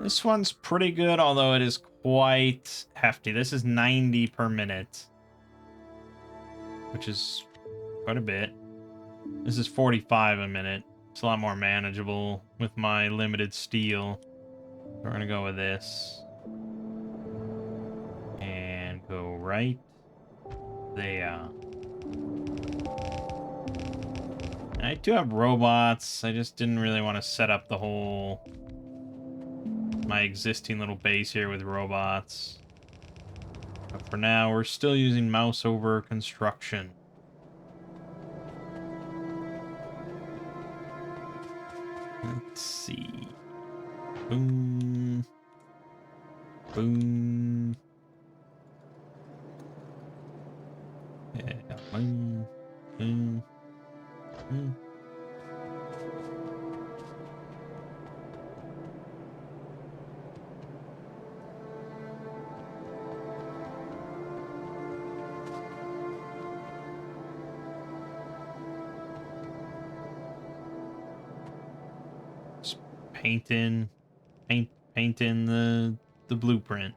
This one's pretty good, although it is quite hefty. This is 90 per minute, which is quite a bit. This is 45 a minute. It's a lot more manageable with my limited steel. We're gonna go with this. And go right there. I do have robots. I just didn't really want to set up my existing little base here with robots. But for now, we're still using mouse over construction. Let's see. Boom. Boom. painting the blueprint.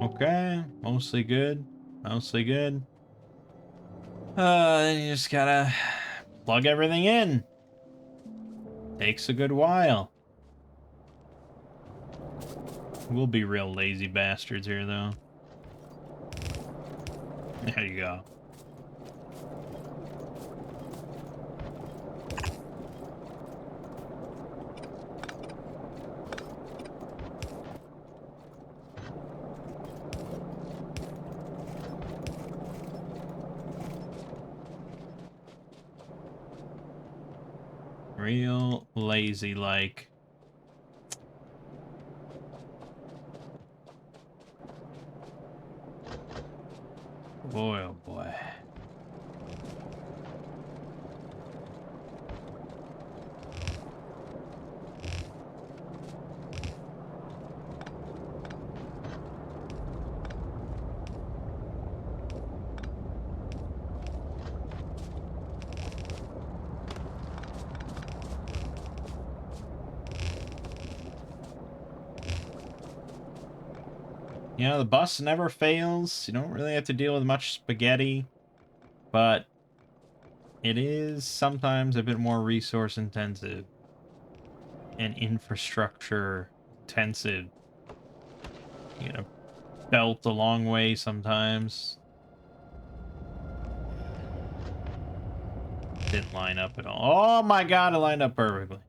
Okay, mostly good. Mostly good. Then you just gotta plug everything in. Takes a good while. We'll be real lazy bastards here, though. There you go. Real lazy like. Boy, oh boy. You know, the bus never fails. You don't really have to deal with much spaghetti, but it is sometimes a bit more resource intensive and infrastructure intensive. You know, belt a long way sometimes. Didn't line up at all. Oh my god, it lined up perfectly.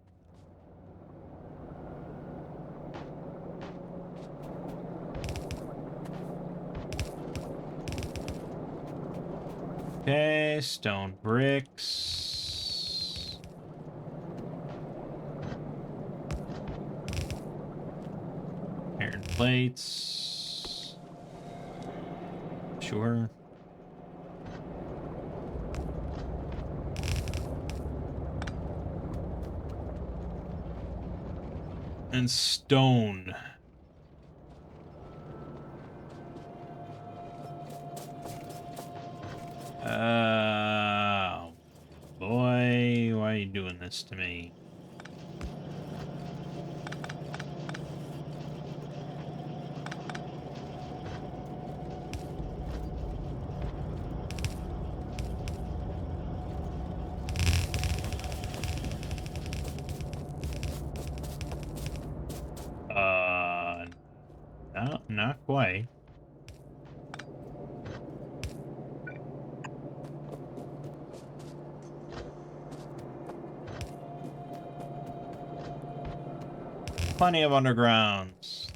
Okay, stone bricks. Iron plates. Sure. And stone. Oh, boy, why are you doing this to me? No, not quite. Plenty of undergrounds.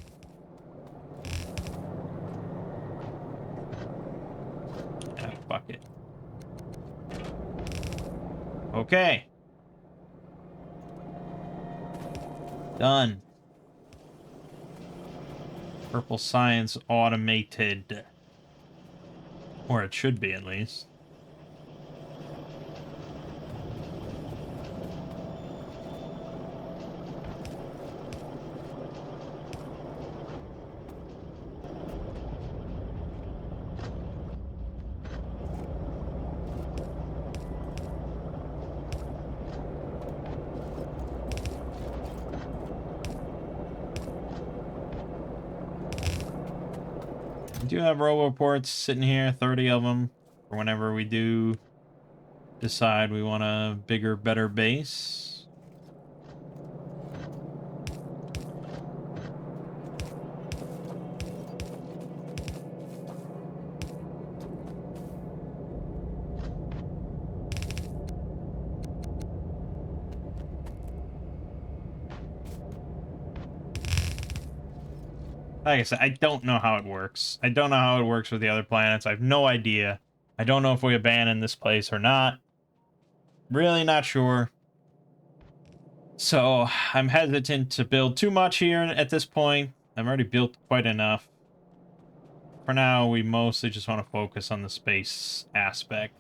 Ah, fuck it. Okay. Done. Purple science automated. Or it should be, at least. We do have roboports sitting here, 30 of them, for whenever we do decide we want a bigger, better base. Like I said, I don't know how it works. I don't know how it works with the other planets. I have no idea. I don't know if we abandon this place or not. Really not sure. So I'm hesitant to build too much here at this point. I've already built quite enough. For now, we mostly just want to focus on the space aspect.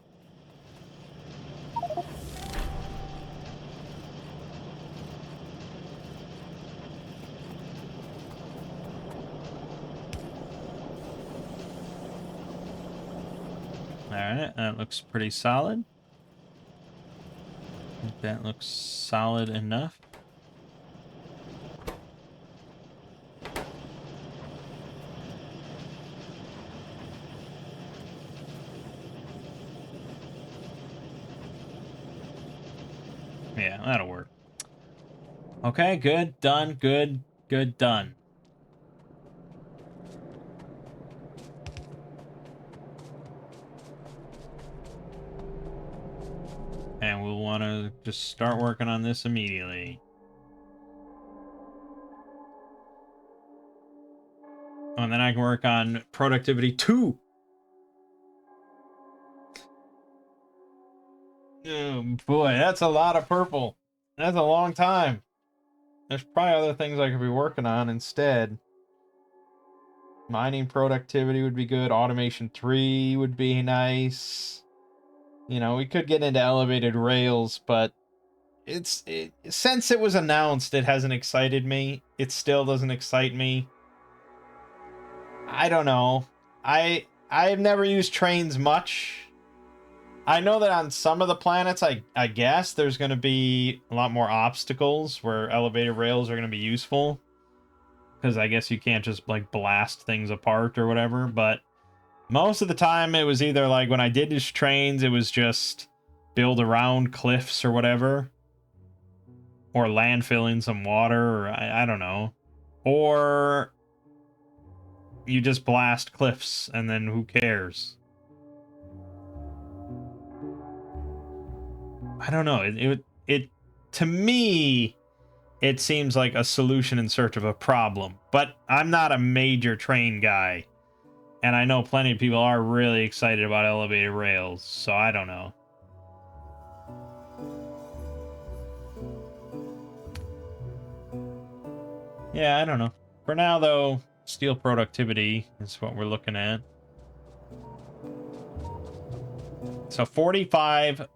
Alright, that looks pretty solid. I think that looks solid enough. Yeah, that'll work. Okay, good, done, good, done. And we'll want to just start working on this immediately. And then I can work on productivity 2. Oh boy, that's a lot of purple. That's a long time. There's probably other things I could be working on instead. Mining productivity would be good. Automation 3 would be nice. You know, we could get into elevated rails, but since it was announced, it hasn't excited me. It still doesn't excite me. I don't know. I've never used trains much. I know that on some of the planets, I guess there's going to be a lot more obstacles where elevated rails are going to be useful. Because I guess you can't just, like, blast things apart or whatever. But most of the time, it was either, like, when I did use trains, it was just build around cliffs or whatever. Or landfill in some water, or I don't know. Or you just blast cliffs, and then who cares? I don't know. It to me, it seems like a solution in search of a problem. But I'm not a major train guy. And I know plenty of people are really excited about elevated rails, so I don't know. Yeah, I don't know. For now, though, steel productivity is what we're looking at. So 45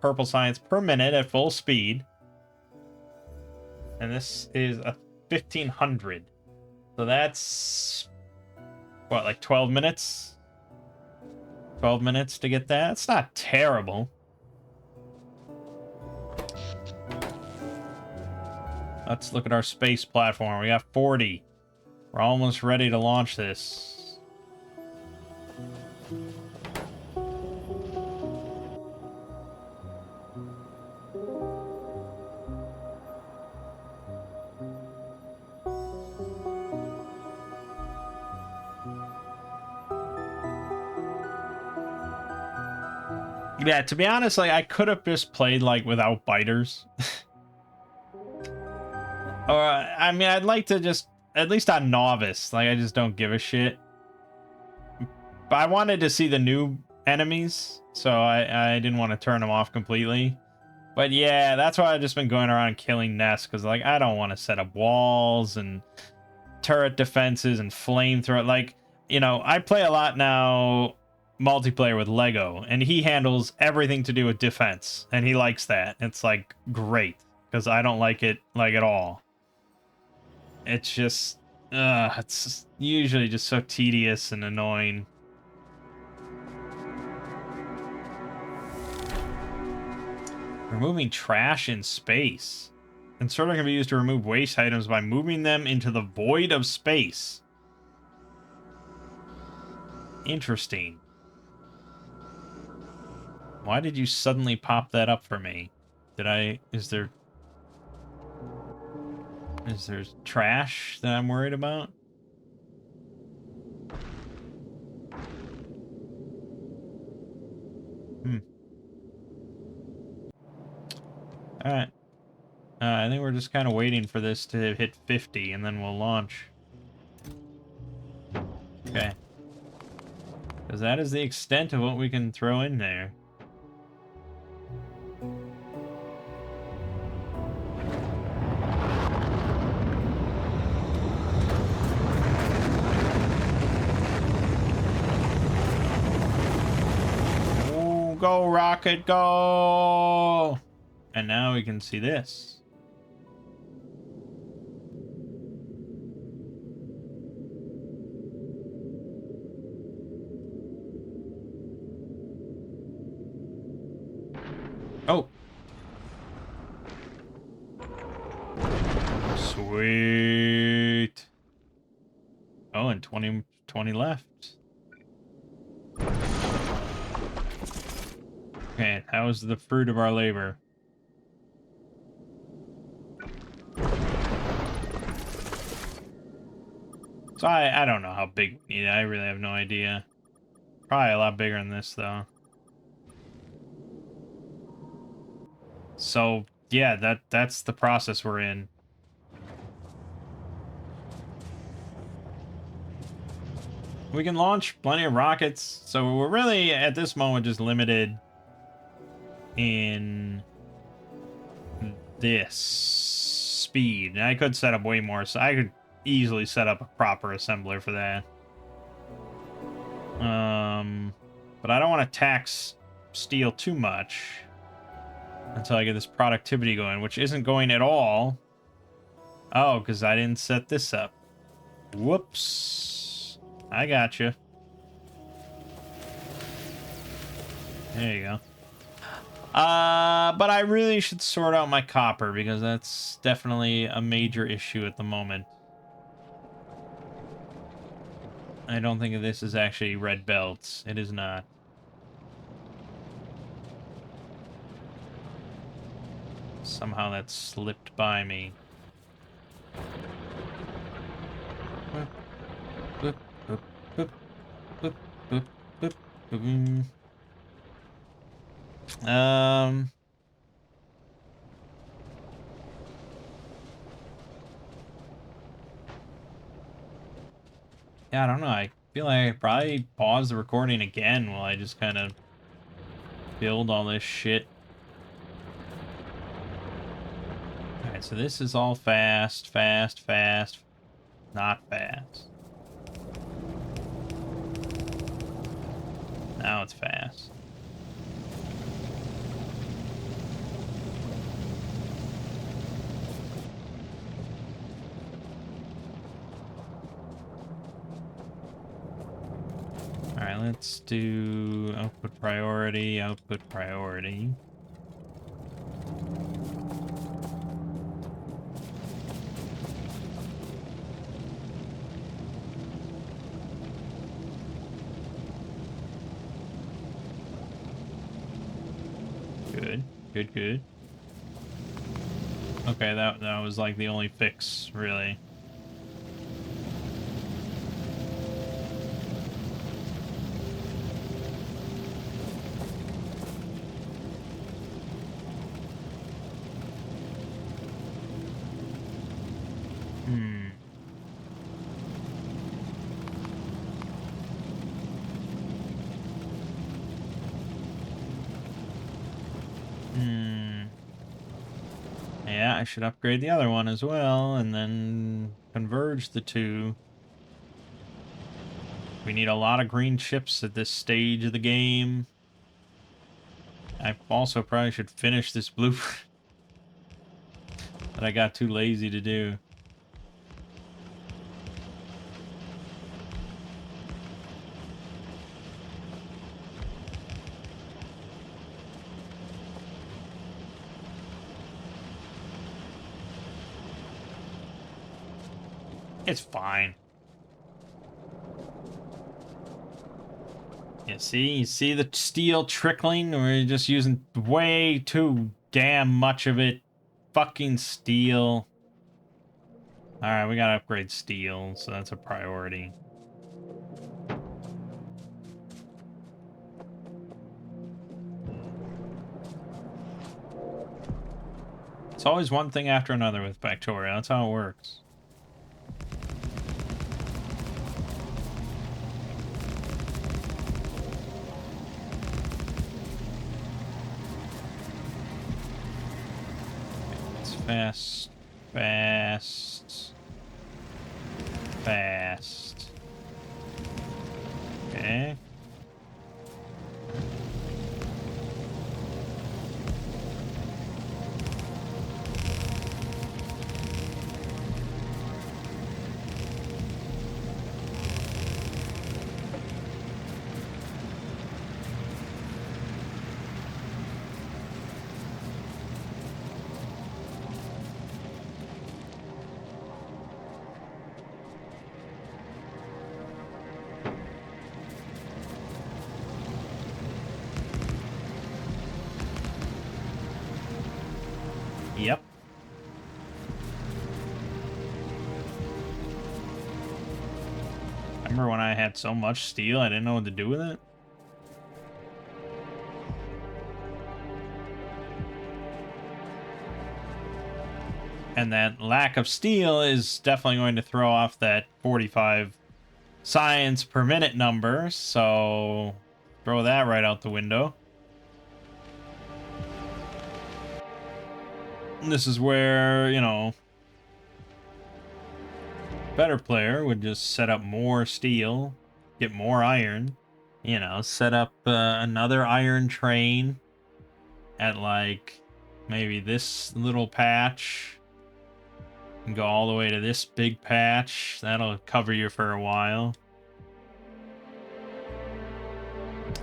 purple science per minute at full speed. And this is a 1500. So that's, what, like 12 minutes? 12 minutes to get that? It's not terrible. Let's look at our space platform. We got 40. We're almost ready to launch this. Yeah, to be honest, like, I could have just played, like, without biters. Or, I mean, I'd like to just, at least on novice, like, I just don't give a shit. But I wanted to see the new enemies, so I didn't want to turn them off completely. But yeah, that's why I've just been going around killing nests, because, like, I don't want to set up walls and turret defenses and flamethrower. Like, you know, I play a lot now multiplayer with Lego, and he handles everything to do with defense, and he likes that. It's, like, great, because I don't like it, like, at all. It's just, it's usually just so tedious and annoying. Removing trash in space. Inserter can be used to remove waste items by moving them into the void of space. Interesting. Why did you suddenly pop that up for me? Is there trash that I'm worried about? Alright. I think we're just kind of waiting for this to hit 50, and then we'll launch. Okay. Because that is the extent of what we can throw in there. Go, rocket, go! And now we can see this. Oh. Sweet. Oh, and 20 left. Okay, how's the fruit of our labor? So I don't know how big we need it. I really have no idea. Probably a lot bigger than this, though. So, yeah, that's the process we're in. We can launch plenty of rockets, so we're really, at this moment, just limited in this speed. And I could set up way more, so I could easily set up a proper assembler for that. But I don't want to tax steel too much until I get this productivity going, which isn't going at all. Oh, because I didn't set this up. Whoops. I got you. There you go. But I really should sort out my copper because that's definitely a major issue at the moment. I don't think this is actually red belts. It is not. Somehow that slipped by me. Boop, boop, boop, boop, boop, boop, boop. Yeah, I don't know. I feel like I probably pause the recording again while I just kind of build all this shit. Alright, so this is all fast, fast, fast, not fast. Now it's fast. Alright, let's do output priority, output priority. Good, good, good. Okay, that was like the only fix, really. Yeah, I should upgrade the other one as well, and then converge the two. We need a lot of green chips at this stage of the game. I also probably should finish this blueprint that I got too lazy to do. It's fine. You see the steel trickling? We're just using way too damn much of it. Fucking steel. Alright, we gotta upgrade steel, so that's a priority. It's always one thing after another with Factorio. That's how it works. Fast, fast, fast. Okay. Remember when I had so much steel, I didn't know what to do with it? And that lack of steel is definitely going to throw off that 45 science per minute number, so throw that right out the window. And this is where, you know, better player would just set up more steel, get more iron, you know, set up another iron train at like maybe this little patch and go all the way to this big patch. That'll cover you for a while.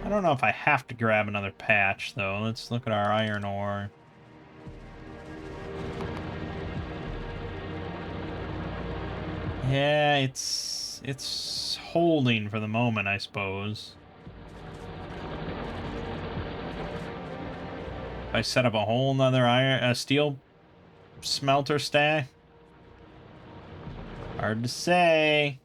I don't know if I have to grab another patch though. Let's look at our iron ore. Yeah, it's holding for the moment, I suppose. If I set up a whole nother steel smelter stack, hard to say.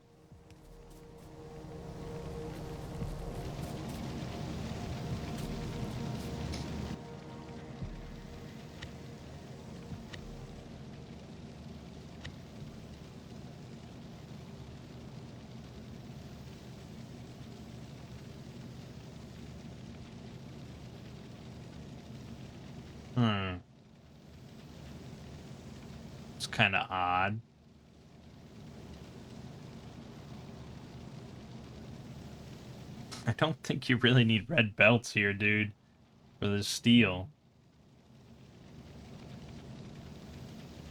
It's kind of odd. I don't think you really need red belts here, dude, for the steel.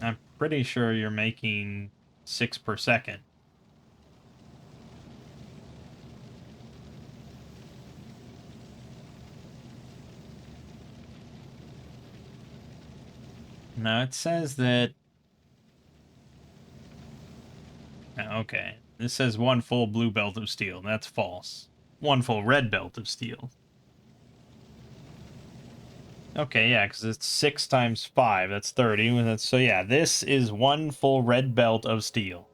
I'm pretty sure you're making 6 per second. No, it says that... Okay, this says 1 full blue belt of steel. That's false. 1 full red belt of steel. Okay, yeah, because it's 6 times 5. That's 30. So yeah, this is 1 full red belt of steel.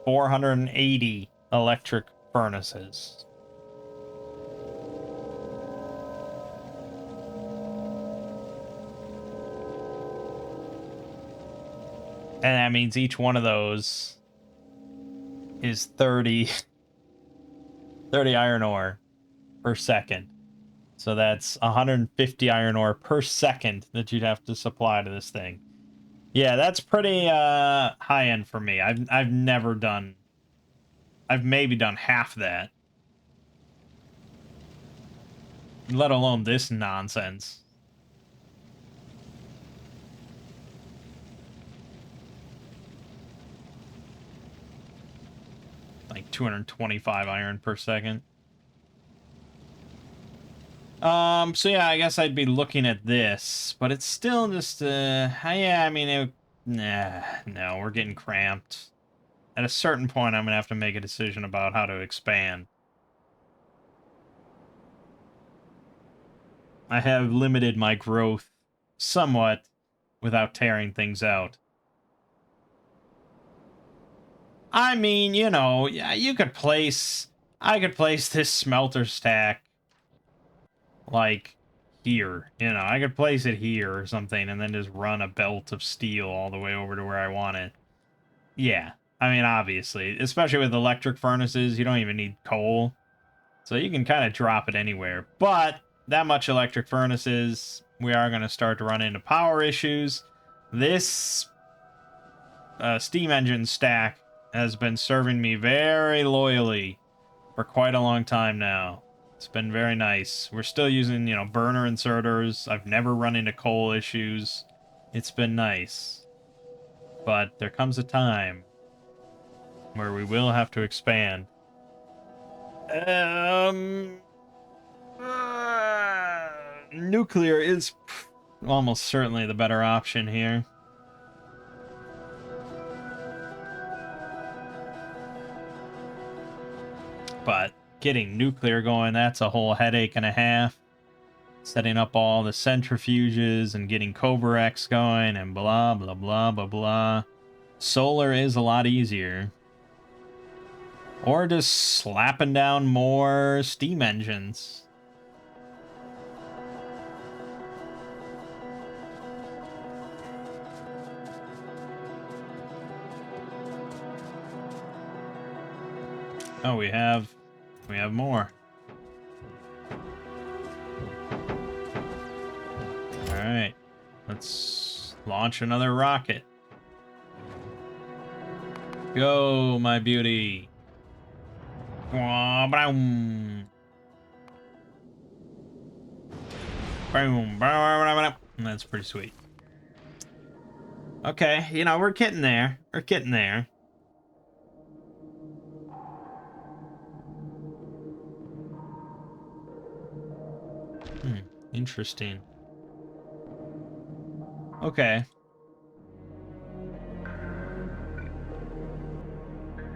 480 electric furnaces. And that means each one of those is 30 iron ore per second. So that's 150 iron ore per second that you'd have to supply to this thing. Yeah, that's pretty high end for me. I've never done... I've maybe done half that. Let alone this nonsense. Like 225 iron per second. So yeah, I guess I'd be looking at this, but it's still just, yeah, I mean, nah, no, we're getting cramped. At a certain point, I'm gonna have to make a decision about how to expand. I have limited my growth somewhat without tearing things out. I mean, you know, yeah, I could place this smelter stack like here, you know, I could place it here or something and then just run a belt of steel all the way over to where I want it. Yeah, I mean, obviously, especially with electric furnaces, you don't even need coal. So you can kind of drop it anywhere. But that much electric furnaces, we are going to start to run into power issues. This steam engine stack has been serving me very loyally for quite a long time now. It's been very nice. We're still using, you know, burner inserters. I've never run into coal issues. It's been nice. But there comes a time where we will have to expand. Nuclear is almost certainly the better option here. But getting nuclear going, that's a whole headache and a half. Setting up all the centrifuges and getting Cobra X going and blah, blah, blah, blah, blah. Solar is a lot easier. Or just slapping down more steam engines. Oh, we have more. All right, let's launch another rocket. Go, my beauty. Boom. That's pretty sweet. Okay, you know, we're getting there. We're getting there. Interesting. Okay.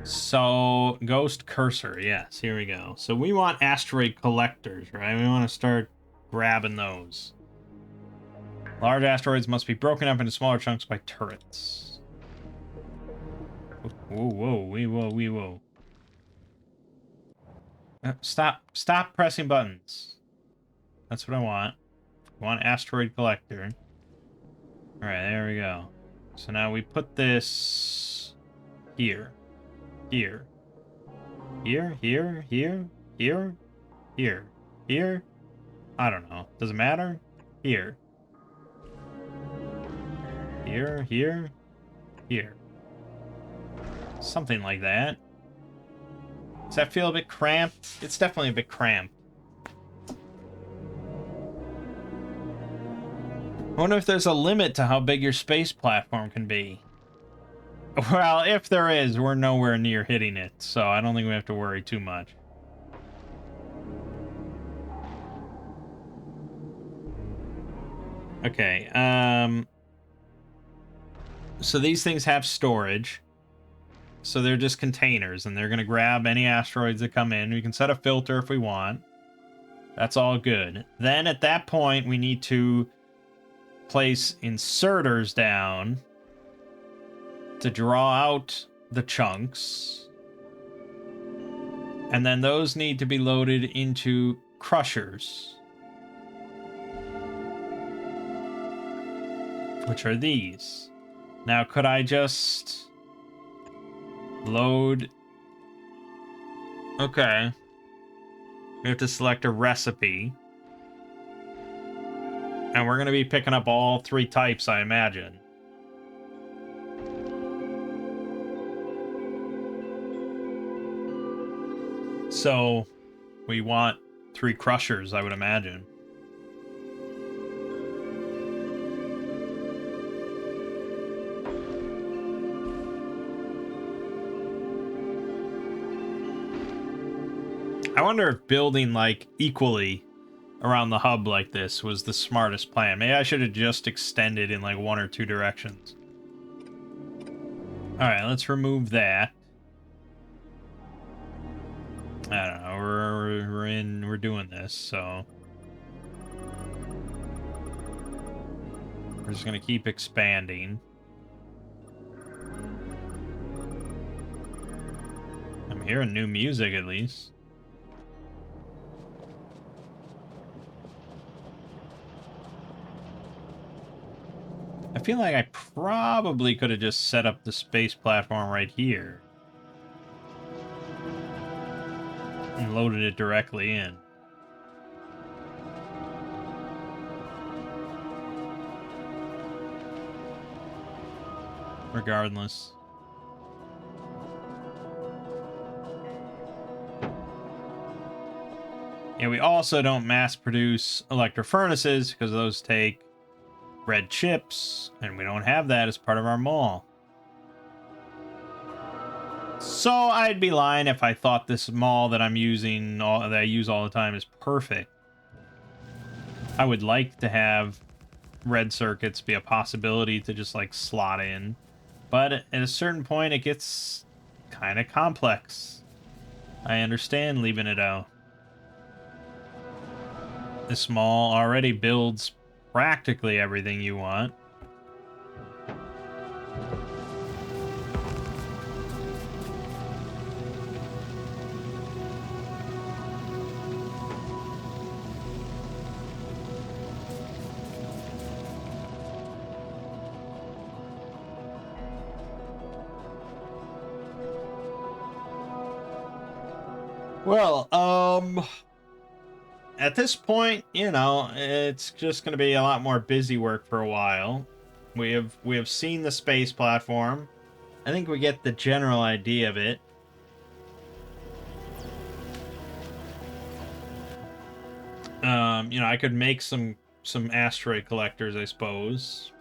So, Ghost Cursor. Yes, here we go. So we want asteroid collectors, right? We want to start grabbing those. Large asteroids must be broken up into smaller chunks by turrets. Whoa. Stop pressing buttons. That's what I want. I want asteroid collector. All right, there we go. So now we put this here. Here. I don't know. Does it matter? Here. Here. Something like that. Does that feel a bit cramped? It's definitely a bit cramped. I wonder if there's a limit to how big your space platform can be. Well, if there is, we're nowhere near hitting it, so I don't think we have to worry too much. Okay, so these things have storage. So they're just containers, and they're going to grab any asteroids that come in. We can set a filter if we want. That's all good. Then at that point, we need to place inserters down to draw out the chunks. And then those need to be loaded into crushers, which are these. Now, could I just load? Okay. We have to select a recipe. And we're going to be picking up all three types, I imagine. So, we want 3 crushers, I would imagine. I wonder if building, like, equally around the hub like this was the smartest plan. Maybe I should have just extended in, like, 1 or 2 directions. Alright, let's remove that. I don't know, we're doing this, so we're just gonna keep expanding. I'm hearing new music at least. I feel like I probably could have just set up the space platform right here and loaded it directly in. Regardless. Yeah, we also don't mass produce electro furnaces because those take red chips, and we don't have that as part of our mall. So I'd be lying if I thought this mall that I'm using, that I use all the time, is perfect. I would like to have red circuits be a possibility to just like slot in, but at a certain point it gets kind of complex. I understand leaving it out. This mall already builds practically everything you want. Well, at this point, you know, it's just going to be a lot more busy work for a while. We have seen the space platform. I think we get the general idea of it. You know, I could make some asteroid collectors, I suppose.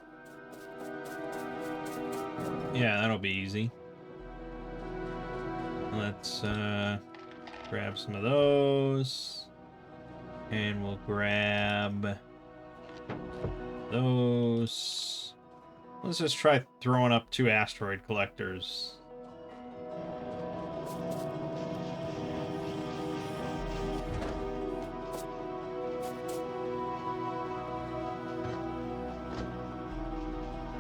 Yeah, that'll be easy. Let's grab some of those. And we'll grab those. Let's just try throwing up 2 asteroid collectors.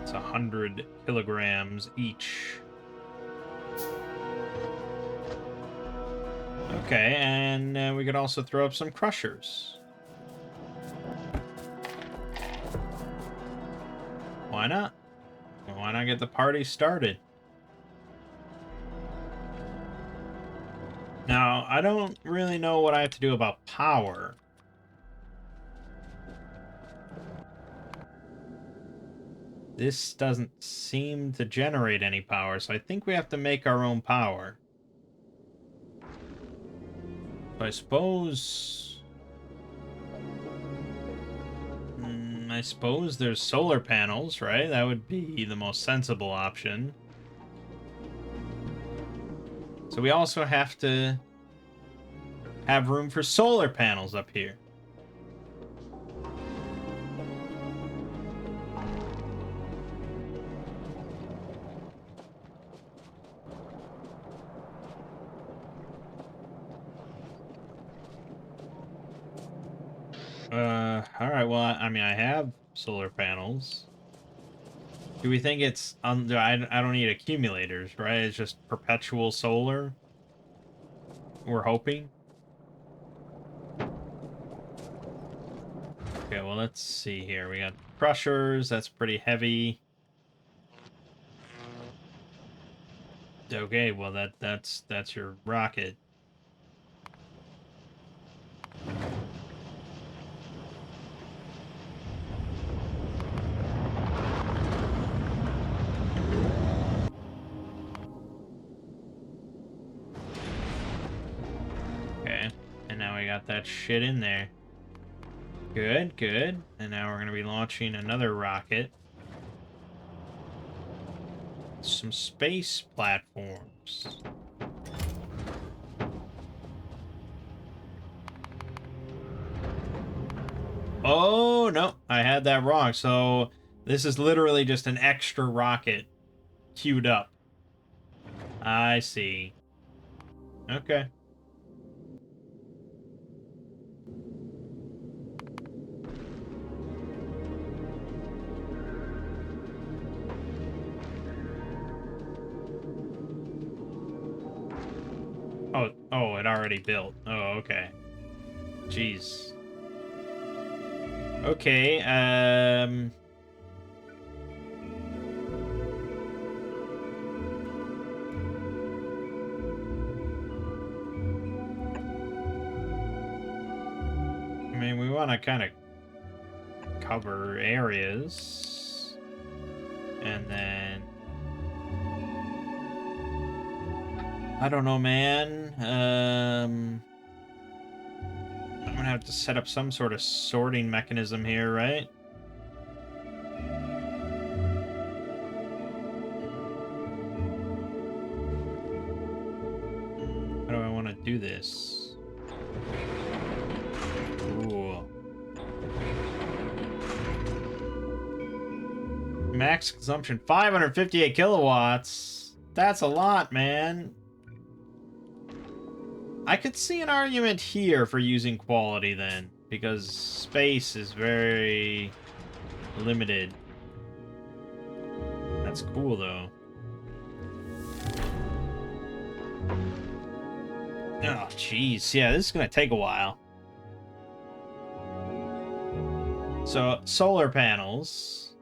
It's 100 kilograms each. Okay, and we could also throw up some crushers. Why not? Why not get the party started? Now, I don't really know what I have to do about power. This doesn't seem to generate any power, so I think we have to make our own power. So I suppose... I suppose there's solar panels, right? That would be the most sensible option. So we also have to have room for solar panels up here. Alright, well, I mean, I have solar panels. Do we think it's... I don't need accumulators, right? It's just perpetual solar? We're hoping? Okay, well, let's see here. We got crushers. That's pretty heavy. Okay, well, that's your rocket. Okay, and now we got that shit in there. Good, good. And now we're going to be launching another rocket. Some space platforms. Oh, no. I had that wrong. So this is literally just an extra rocket queued up. I see. Okay. Oh, it already built. Oh, okay. Jeez. Okay, I mean, we want to kind of cover areas. And then... I don't know, man. I'm gonna have to set up some sort of sorting mechanism here, right? How do I want to do this? Ooh. Max consumption, 558 kilowatts. That's a lot, man. I could see an argument here for using quality then, because space is very limited. That's cool, though. Oh, jeez. Yeah, this is going to take a while. So, solar panels.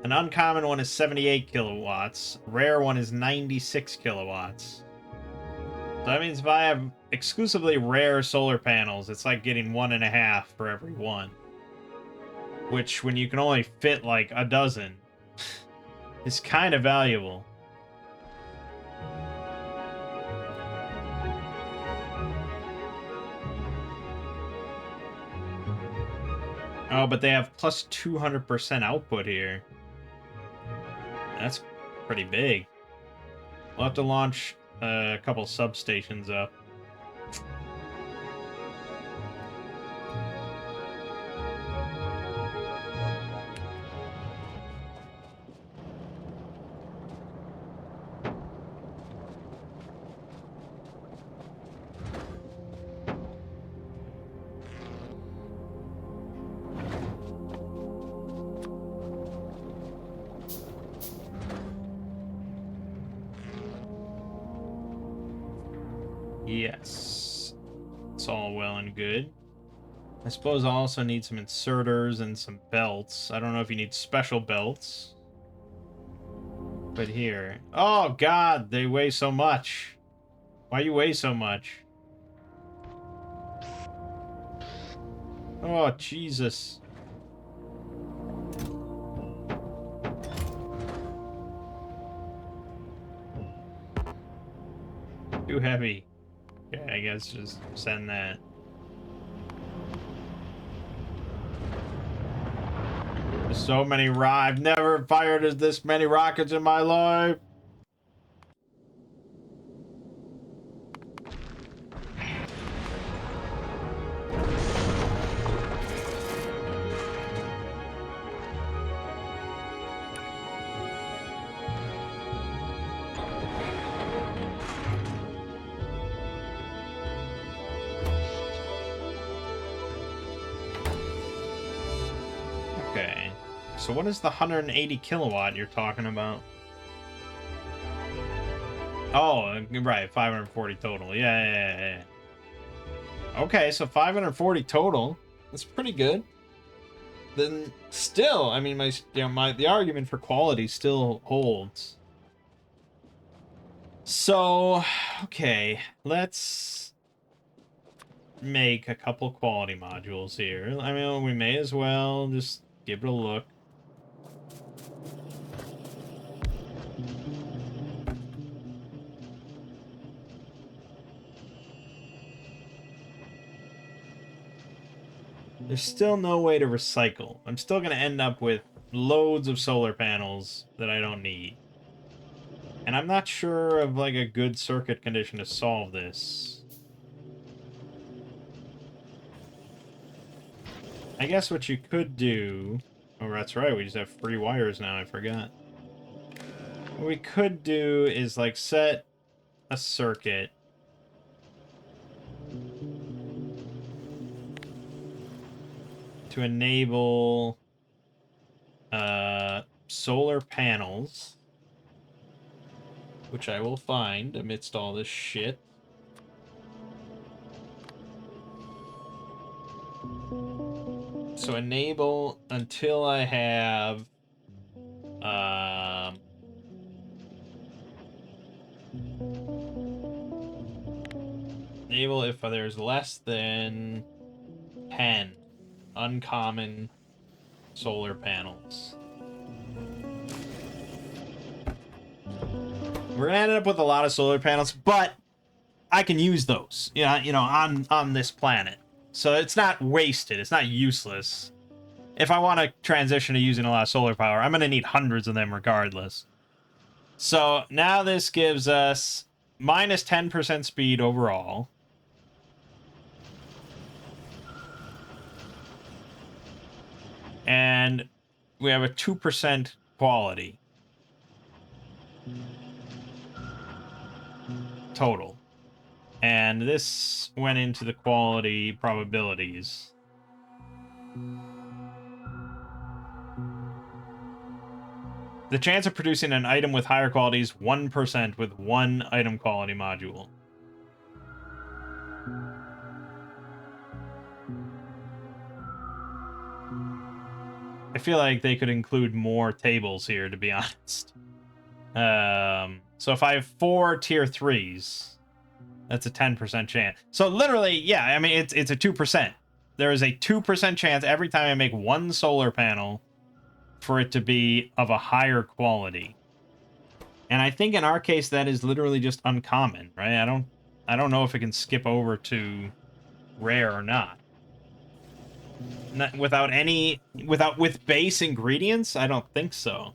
An uncommon one is 78 kilowatts. Rare one is 96 kilowatts. So that means if I have exclusively rare solar panels, it's like getting 1.5 for every one. Which, when you can only fit like a dozen, is kind of valuable. Oh, but they have plus 200% output here. That's pretty big. We'll have to launch a couple substations up. Yes. It's all well and good. I suppose I'll also need some inserters and some belts. I don't know if you need special belts. But here. Oh, God, they weigh so much. Why you weigh so much? Oh, Jesus. Too heavy. Okay, I guess just send that. There's so many I've never fired this many rockets in my life. Okay. So what is the 180 kilowatt you're talking about? Oh, right, 540 total. Yeah. Okay, so 540 total. That's pretty good. Then still, I mean, the argument for quality still holds. So, okay, let's make a couple quality modules here. I mean, we may as well just give it a look. There's still no way to recycle. I'm still going to end up with loads of solar panels that I don't need. And I'm not sure of, like, a good circuit condition to solve this. I guess what you could do... Oh, that's right, we just have free wires now, I forgot. What we could do is, like, set a circuit. To enable... solar panels. Which I will find amidst all this shit. So enable until I have... enable if there's less than 10 uncommon solar panels. We're gonna end up with a lot of solar panels, but I can use those, on this planet. So it's not wasted. It's not useless. If I want to transition to using a lot of solar power, I'm gonna need hundreds of them regardless. So now this gives us minus 10% speed overall. And we have a 2% quality total. And this went into the quality probabilities. The chance of producing an item with higher quality is 1% with one item quality module. I feel like they could include more tables here, to be honest. So if I have 4 tier 3s, That's a 10% chance. So literally, yeah, I mean, it's a 2%. There is a 2% chance every time I make one solar panel for it to be of a higher quality. And I think in our case, that is literally just uncommon, right? I don't know if it can skip over to rare or not. With base ingredients, I don't think so.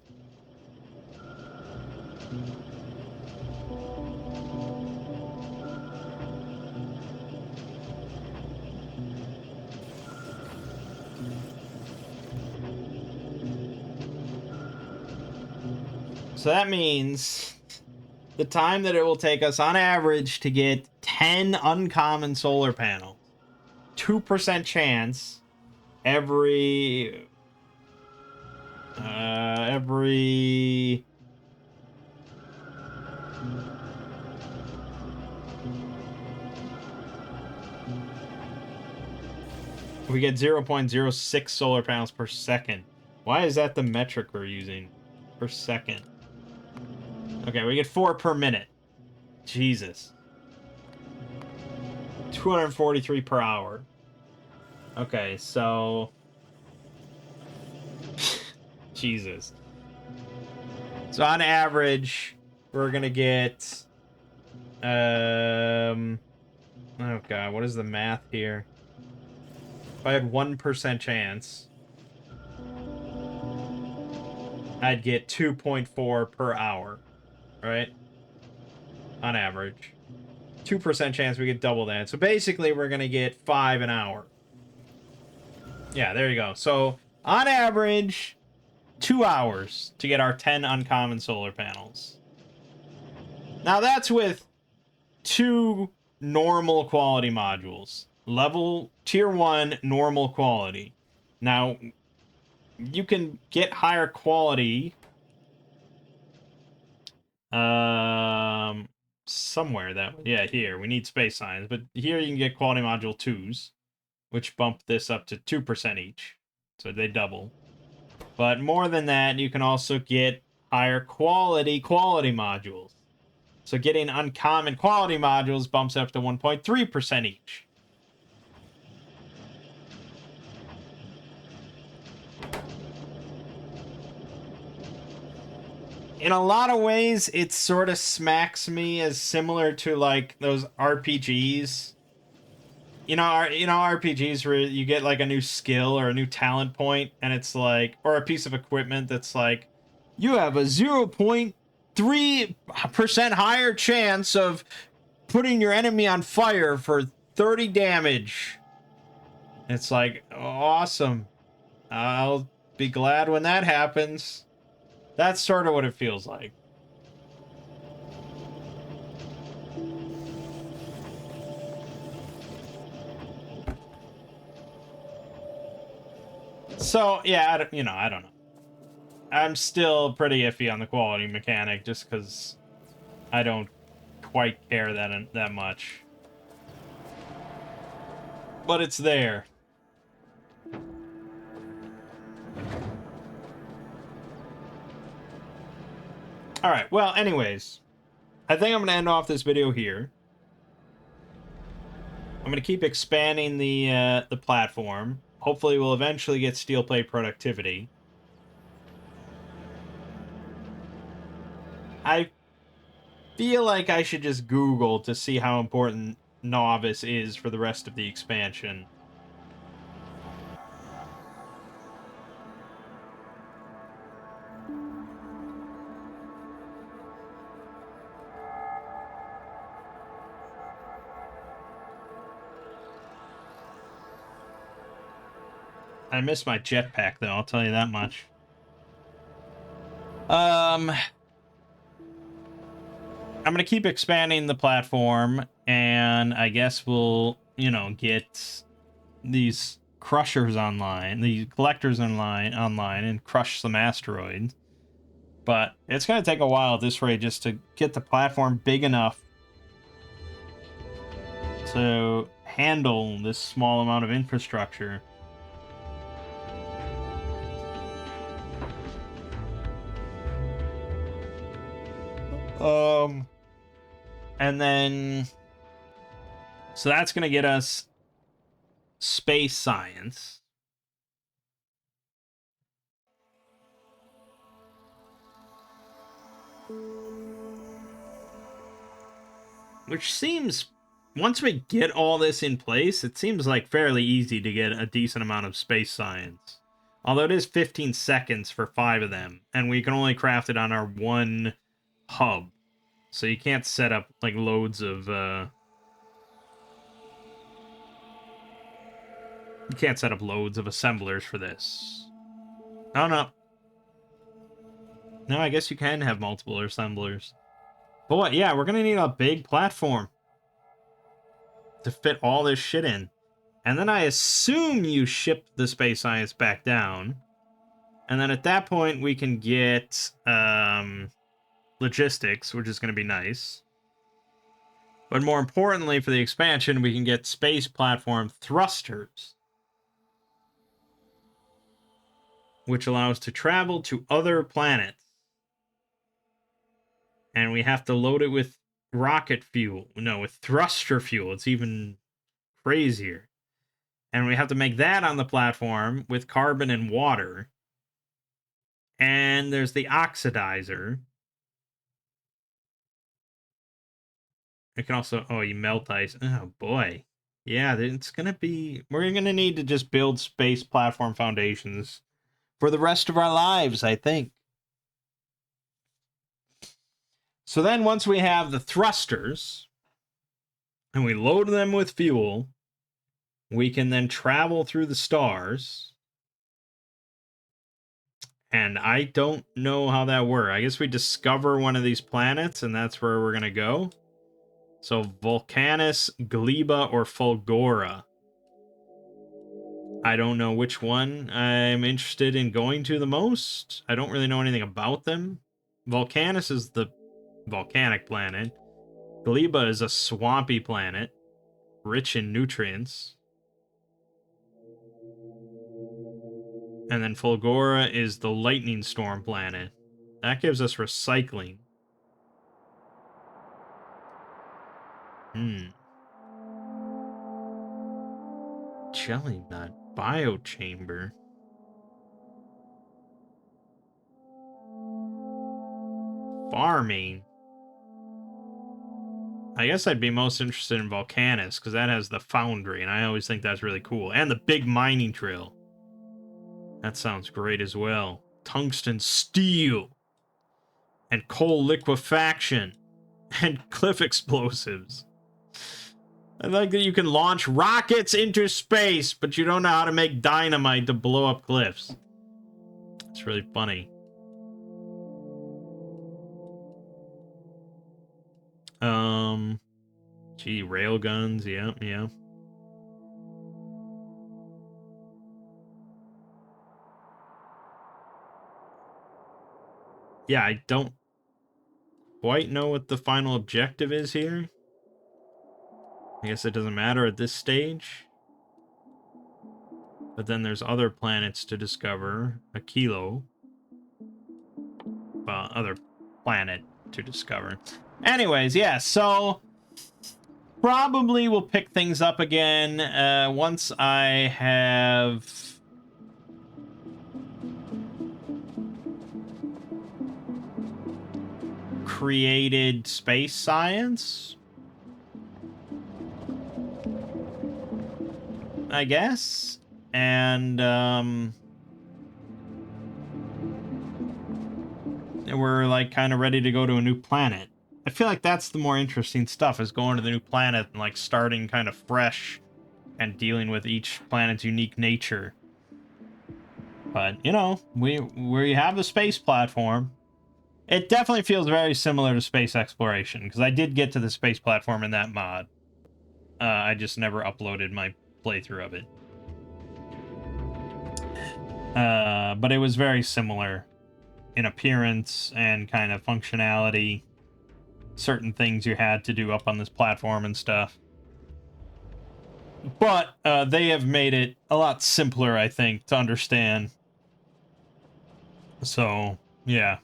So that means the time that it will take us on average to get 10 uncommon solar panels. 2% chance every we get 0.06 solar panels per second. Why is that the metric we're using? Per second. Okay, we get 4 per minute. Jesus. 243 per hour. Okay, so Jesus. So on average, we're gonna get oh god, what is the math here? If I had 1% chance, I'd get 2.4 per hour, right? On average. 2% chance we get double that. So basically, we're gonna get 5 an hour. Yeah, there you go. So on average, 2 hours to get our 10 uncommon solar panels. Now that's with 2 normal quality modules. Level tier 1 normal quality. Now you can get higher quality somewhere that yeah, here. We need space signs, but here you can get quality module 2s, which bump this up to 2% each. So they double. But more than that, you can also get higher quality modules. So getting uncommon quality modules bumps up to 1.3% each. In a lot of ways, it sort of smacks me as similar to like those RPGs. You know RPGs where you get like a new skill or a new talent point, and it's like, or a piece of equipment that's like, you have a 0.3% higher chance of putting your enemy on fire for 30 damage. It's like, awesome. I'll be glad when that happens. That's sort of what it feels like. So, yeah, I don't know. I'm still pretty iffy on the quality mechanic just because I don't quite care that much. But it's there. Alright, well, anyways. I think I'm going to end off this video here. I'm going to keep expanding the platform. Hopefully we'll eventually get steel plate productivity. I feel like I should just Google to see how important Novice is for the rest of the expansion. I miss my jetpack, though, I'll tell you that much. I'm gonna keep expanding the platform, and I guess we'll, get these crushers online, the collectors online, and crush some asteroids. But it's gonna take a while at this rate just to get the platform big enough to handle this small amount of infrastructure. And then So that's going to get us space science. Which seems, once we get all this in place, it seems like fairly easy to get a decent amount of space science. Although it is 15 seconds for 5 of them, and we can only craft it on our one hub. So you can't set up, like, loads of, you can't set up loads of assemblers for this. Oh, no. No, I guess you can have multiple assemblers. But what, yeah, we're gonna need a big platform to fit all this shit in. And then I assume you ship the space science back down. And then at that point, we can get logistics, which is going to be nice. But more importantly, for the expansion, we can get space platform thrusters, which allow us to travel to other planets. And we have to load it with rocket fuel. No, with thruster fuel. It's even crazier. And we have to make that on the platform with carbon and water. And there's the oxidizer. It can also, oh, you melt ice. Oh, boy. Yeah, it's going to be, we're going to need to just build space platform foundations for the rest of our lives, I think. So then once we have the thrusters and we load them with fuel, we can then travel through the stars. And I don't know how that works. I guess we discover one of these planets and that's where we're going to go. So Vulcanus, Gleba, or Fulgora. I don't know which one I'm interested in going to the most. I don't really know anything about them. Vulcanus is the volcanic planet. Gleba is a swampy planet, rich in nutrients. And then Fulgora is the lightning storm planet. That gives us recycling. Jelly nut biochamber. Farming. I guess I'd be most interested in Vulcanus, because that has the foundry, and I always think that's really cool. And the big mining drill. That sounds great as well. Tungsten steel. And coal liquefaction. And cliff explosives. I like that you can launch rockets into space, but you don't know how to make dynamite to blow up cliffs. It's really funny. Gee, railguns, yeah. Yeah, I don't quite know what the final objective is here. I guess it doesn't matter at this stage. But then there's other planets to discover. A kilo. Well, other planet to discover. Anyways, yeah, so probably we'll pick things up again once I have created space science, I guess. And we're like kind of ready to go to a new planet. I feel like that's the more interesting stuff, is going to the new planet and like starting kind of fresh and dealing with each planet's unique nature. But, you know, we have the space platform. It definitely feels very similar to space exploration, because I did get to the space platform in that mod. I just never uploaded my playthrough of it. But it was very similar in appearance and kind of functionality. Certain things you had to do up on this platform and stuff. But they have made it a lot simpler, I think, to understand. So, yeah.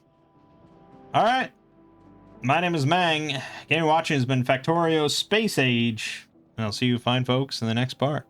Alright. My name is Mangg. Game watching has been Factorio Space Age. And I'll see you fine folks in the next part.